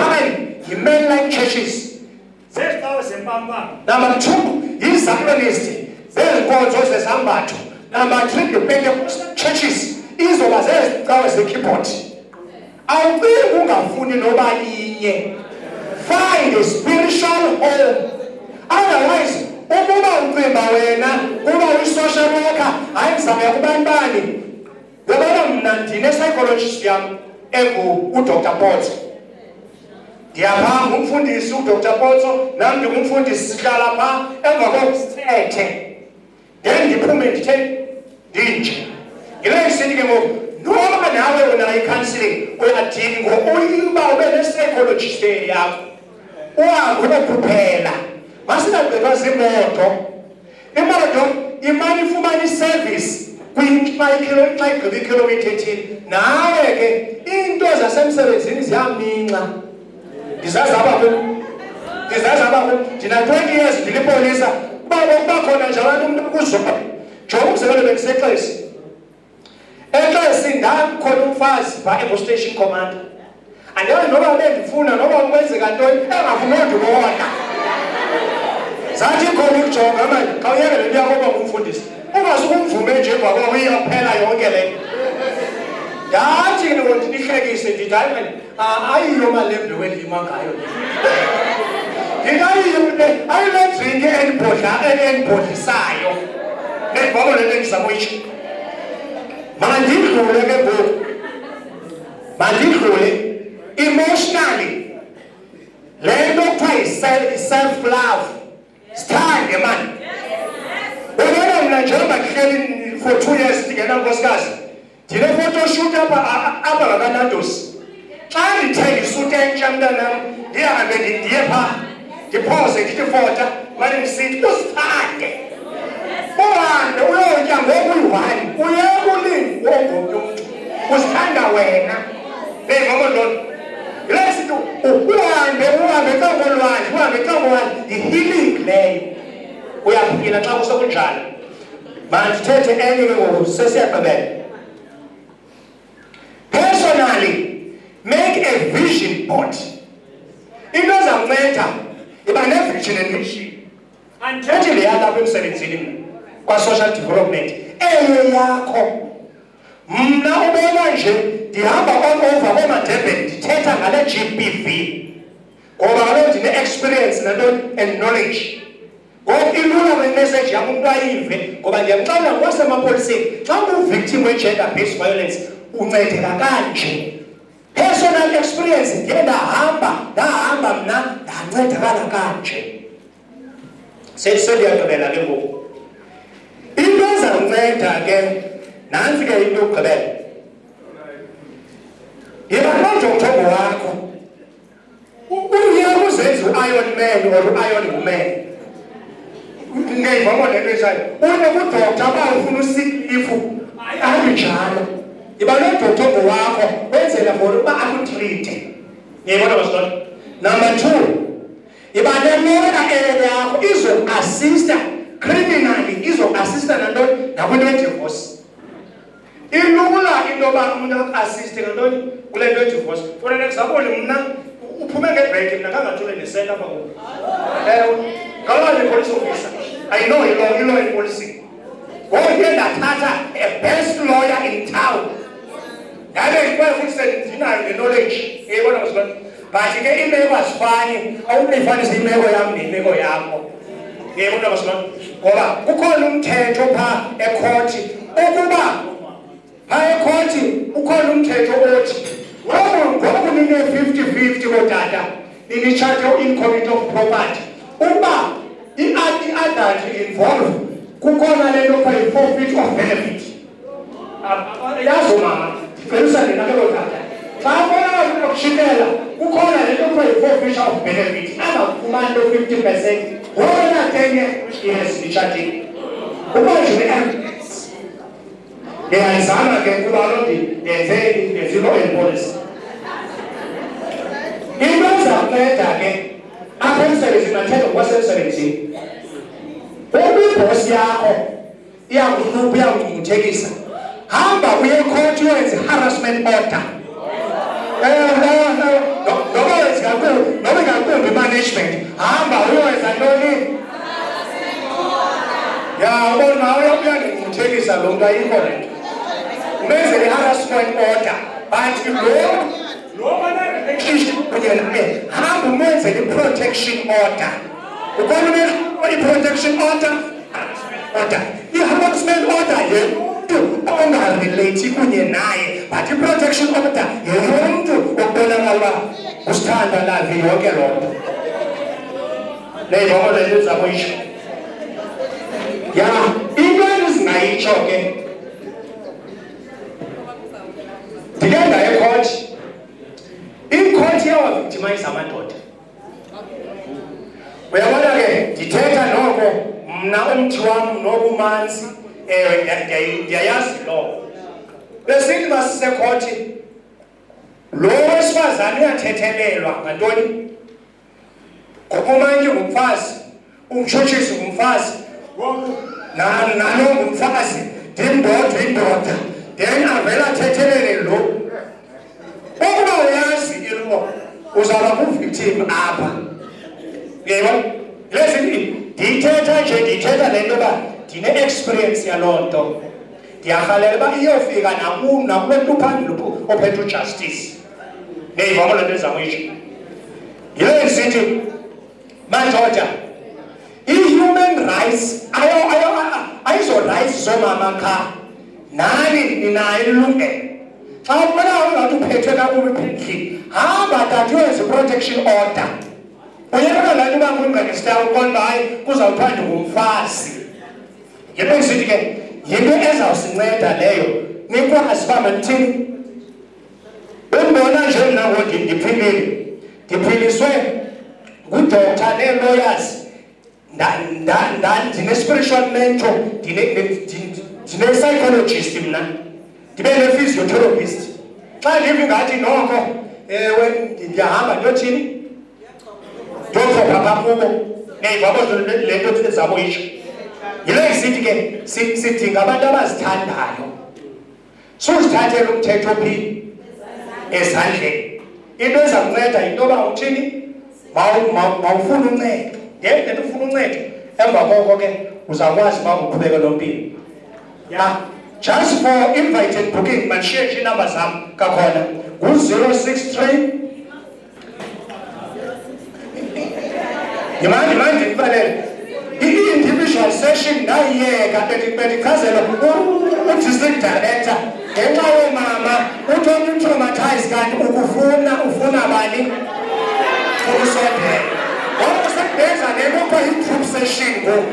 yi-mainline churches. Number 2, yi-Zionist. Zezinkonzo zesambatho. Number 3, the Pentecostal churches. Izoba zezicawe ze-keyboard. Awucingi ungafuni noba inye. Find a spiritual home. Otherwise, ukuba ucimba wena, kuba uyi-social worker, hayi ngizamela kubantwana. Yabona mna ndine-psychologist yam u-Dr. Potso. Ndiyaphanga umfundisi u-Dr. Potso, nam ndingumfundisi sihlala phaa emva kokusithethe. Then ndiphume ndithe ndinje. Yile isithi ke ngoku noba nawe unayo i-counselling uyadinga uba ube ne-psychologist yakho. Uhambe uyokhuphela. Masingagqithwa ziimoto. Imoto imane ifumane i-service xa igqiba ikhilomitha ethile. Nawe ke iinto zasemsebenzini ziyaminxa. Ndizazi abakho. Ndina-20 years ndilipolisa. Kuba khona nje abantu umntu kuzoba. Njengoba umzekelo bengiseXesi. EXesi ndakhona umfazi phaa ebu-station commander. Andiyazi noba bendifuna noba kwenzeka ntoni engafuni ondibona. Zathi khona ukujonga manje xa uyeke le nto yakho uba ngumfundisi ungasukumvume nje emva kwako iyaphela yonke le nto. Ndathi ndihlekise ndithi hayi mani ayiyo malembe welima ngayo le. Ndithi ayile drinki endibhodlisayo. Nebhoko le nto ndizama uyitsho. Mandidlule ke ngoku. Mandidlule. Emotionally, le nto kuthiwa yi-self-love. Sithande mani. Ubona mna njengoba ndihleli for 2 years ndingena nkosikazi. Ndine-photoshoot apha ngakanandosi. Xa ndithe ndisute entsha mntanam ndihambe ndiye phaa ndiphoze ndithi fota mane ndisithi usithande. Uhambe uyotya ngoku uyi-1 uyeka ulingi wongomnye umntu uzithanda wena. Ngoko ntoni? Lesithi uhambe cangolwandle yi-healing leyo. Uyaphila xa kusekunjalo. Mandithethe enye ke ngoku sesiyagqibela. Personally, make a vision board. Into ezakunceda iba ne-vision and mission. Andithethi le yalapha emsebenzini mna kwa-social development eyo yakho. Mna ubona nje ndihamba all over koomaDurban ndithetha ngale GBV ngoba kaloku ndine-experience nantoni and knowledge. Ngoku ilula kwi-message yam umntu ayive ngoba ndiyamxelela ngokwasemapoliseni xa unguvictim we-gender based violence uncedeka kanje. Personal experience ndiye ndahamba mna ndancedakala kanje. Sendiyagqibela ke ngoku. Into ezawunceda ke nansi ke into yokugqibela. Yiba nonjongo wakho. Uyeke uzenze u-Iron Man or u-Iron Woman. Ngeyivamo le nto esayo. Udokta uba ufuna usikifu ayinjalo. Yiba nonjongo wakho wenzela for uba akutrite. Ngiyibona masitolo. Number 2, yiba ne-lawyer yakho izo-assista criminally, izo-assista nantoni nakwinto ye-divorce. Ilula into yoba umuntu aku-assiste ngantoni kule nto ye-divorce. For an example, mna uphume ngebreak mna kangathule nesenta apha ngoku. Ngaloo nto i-police officer. I know law and policy. Go here and a best lawyer in town. That is why we said, you know, the knowledge. But you get email was funny. I only find the email yam. Yebo was not. Ngoba kukhona umthetho pha ecourt ukuba pha ecourt ukhona umthetho othi ngoba nine 50-50 kodata nini charge in commit of property uba i-adult involved kukhona lento kuthiwa forfeit of benefit. Yazo mama ndicebisa nina ke kodata xa ubona ukushikela kukhona lento kuthiwa forfeit of benefit angafumani lo 50%. Wona 10 years icharging. Ubanjwe evidence. Ngiyazama ke kuba lo yenze nezilo policy. Into zakunceda ke apha emsebenzini nathetha ngokwasemsebenzini. Boss yakho iyakuhlupha iyakungithekisa. Hamba uye court uyenze harassment order. Noma ngakumbi management hamba uyowenza ntoni ya ubona uyangithekisa lo nto ayikho le nto umenze i-harassment order but lo relationship kunye naye hamba umenze i-protection order ukona i-protection order i-harassment order yemntu ongarelate kunye naye but i-protection order yemntu okubonakala usithanda lavi yonke loo nto leyibongo lento zamoyisho ya into endizingayitsho ke ndike ngayecourt icourt iyawavictimize amadoda uyabona ke ndithetha noko mna umthi wam nokumanzi ndiyayazi loo besithi basisecourt lo wesifazane uyathethelelwa ngantoni ngokumanye ngumfazi umtshutshisi ngumfazi nalo ngumfazi ndindodwa indoda then avela athethelele lo ukuba uyazi ilo uzawuba nguvictim apha yebo lezi ndithetha le nto uba ndine-experience yaloo nto ndiyarhalela uba iyofika nakule nto uphambili ophethe ujustice neyivamo le nto ezamuyitsho yile ndisithi madoda i-human rights ayizo-rights zoomama qha nani ninayo ilungelo xa ubona ungathi uphethwe kakubi phindlini hamba tata uyenze i-protection order uyebona la nto uba ngumnqenesitayo uqonda hayi kuzawuthiwa ndingumfazi yinto ndisithi ke yinto ezawusinceda leyo nikwazi uba mandithini umbona nje mna ngoku ndiphilile ndiphiliswe ngudoktar nee-lawyers ndine-spiritual mentor ndine-psychologist mna ndibe ne-physiotherapist xa ndive ngathi noko ewe ndiyahamba ndiyothini ndiyofopha phaa kubo neyivabo le nto zamoyitsho yile isithi ke sidinga abantu abazithandayo suzithathela umthetho phi ezandleni into eza kunceda yinto yoba uthini mawufuna uncedo ngento ufuna uncedo emva koko ke uzawukwazi uba uqhubeke lo mpilo ya just for invited booking mandishiye nje iinamba zam kakhona ngu-063 yimandi ndikubalele i-individual session ndayiyeka bendichazela u-district director ngenxa yoomama uthi omntu-traumatise kanti ufuna bani ukusondela ngoba sebenza le nto kuthiwa yi-group session ngoku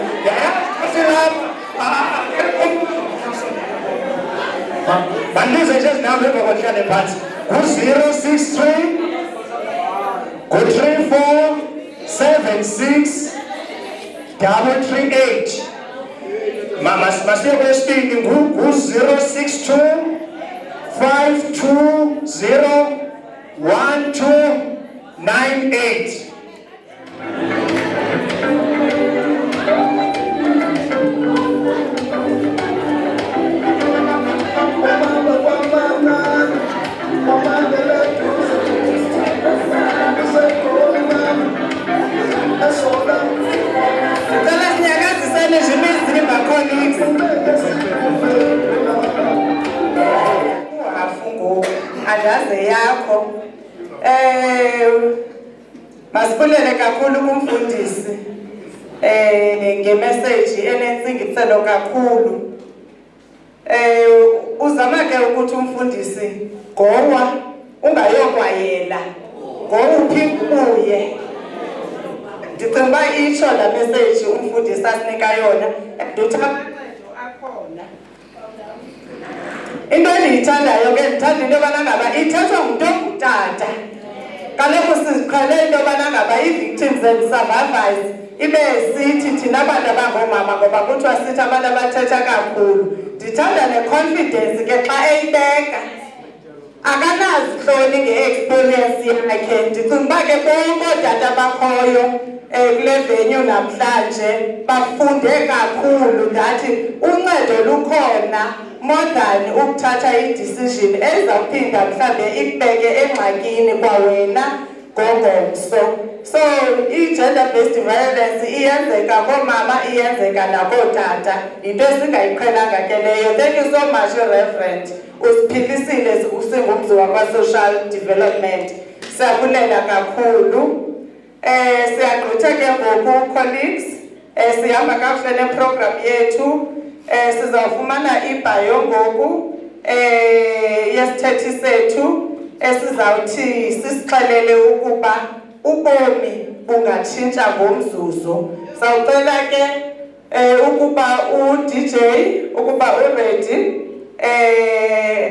bandize nje ezinamba emva kwahlale phantsi ngu-063 ngu-34 76 338 masiye kwesibini ngu-062 520 1298 Cela sinyakazisa nje imizimba colleagues. Uhafu andaze yakho. Masipulele kakhulu kumfundisi. Ngemessage enensingiselo kakhulu. Uzama ke ukuthi umfundisi gowa ungayokwayela. Ngowuphi kuye. Ndicinga uba itsho la message umfundisi asinika yona ndithi amacedo akhona. Into endiyithandayo ke ndithanda into yobana ngaba ithethwa ngumntu ongutata. Kaloku siziqhele into yobana ngaba ii-victims and survivors ibe sithi thina abantu abangoomama ngoba kuthiwa sithi abantu abathetha kakhulu. Ndithanda ne-confidence ke xa eyibeka. Akanazihloni nge-experience yakhe. Ndicinga uba ke bonke ootata abakhoyo kule venue namhlanje bafunde kakhulu ndathi uncedo lukhona more than ukuthatha i-decision ezawuphinda mhlawumbe ikubeke engxakini kwawena ngongomso. So i-gender-based violence iyenzeka koomama iyenzeka nakootata. Yinto esingayiqhelanga ke leyo. Thank you so much, Reverend. Usiphilisile usingumzi wakwa-social development. Siyabulela kakhulu. Siyagqitha ke ngoku colleagues. Sihamba kakuhle neprogram yethu. Sizawufumana ibhayo ngoku yesithethi sethu esizawuthi sisixelele ukuba ubomi bungatshintsha ngomzuzu. Sawucela ke ukuba u-DJ ukuba uready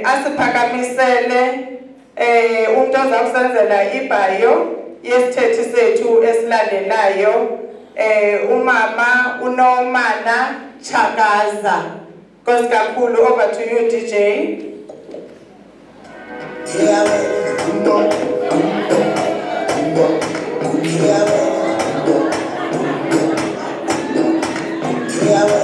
asiphakamisele umuntu ozakusenzela ibhayo yesithethi sethu esilandelayo umama uNomana Chakaza. Nkosi kakhulu, over to you DJ. Yeah.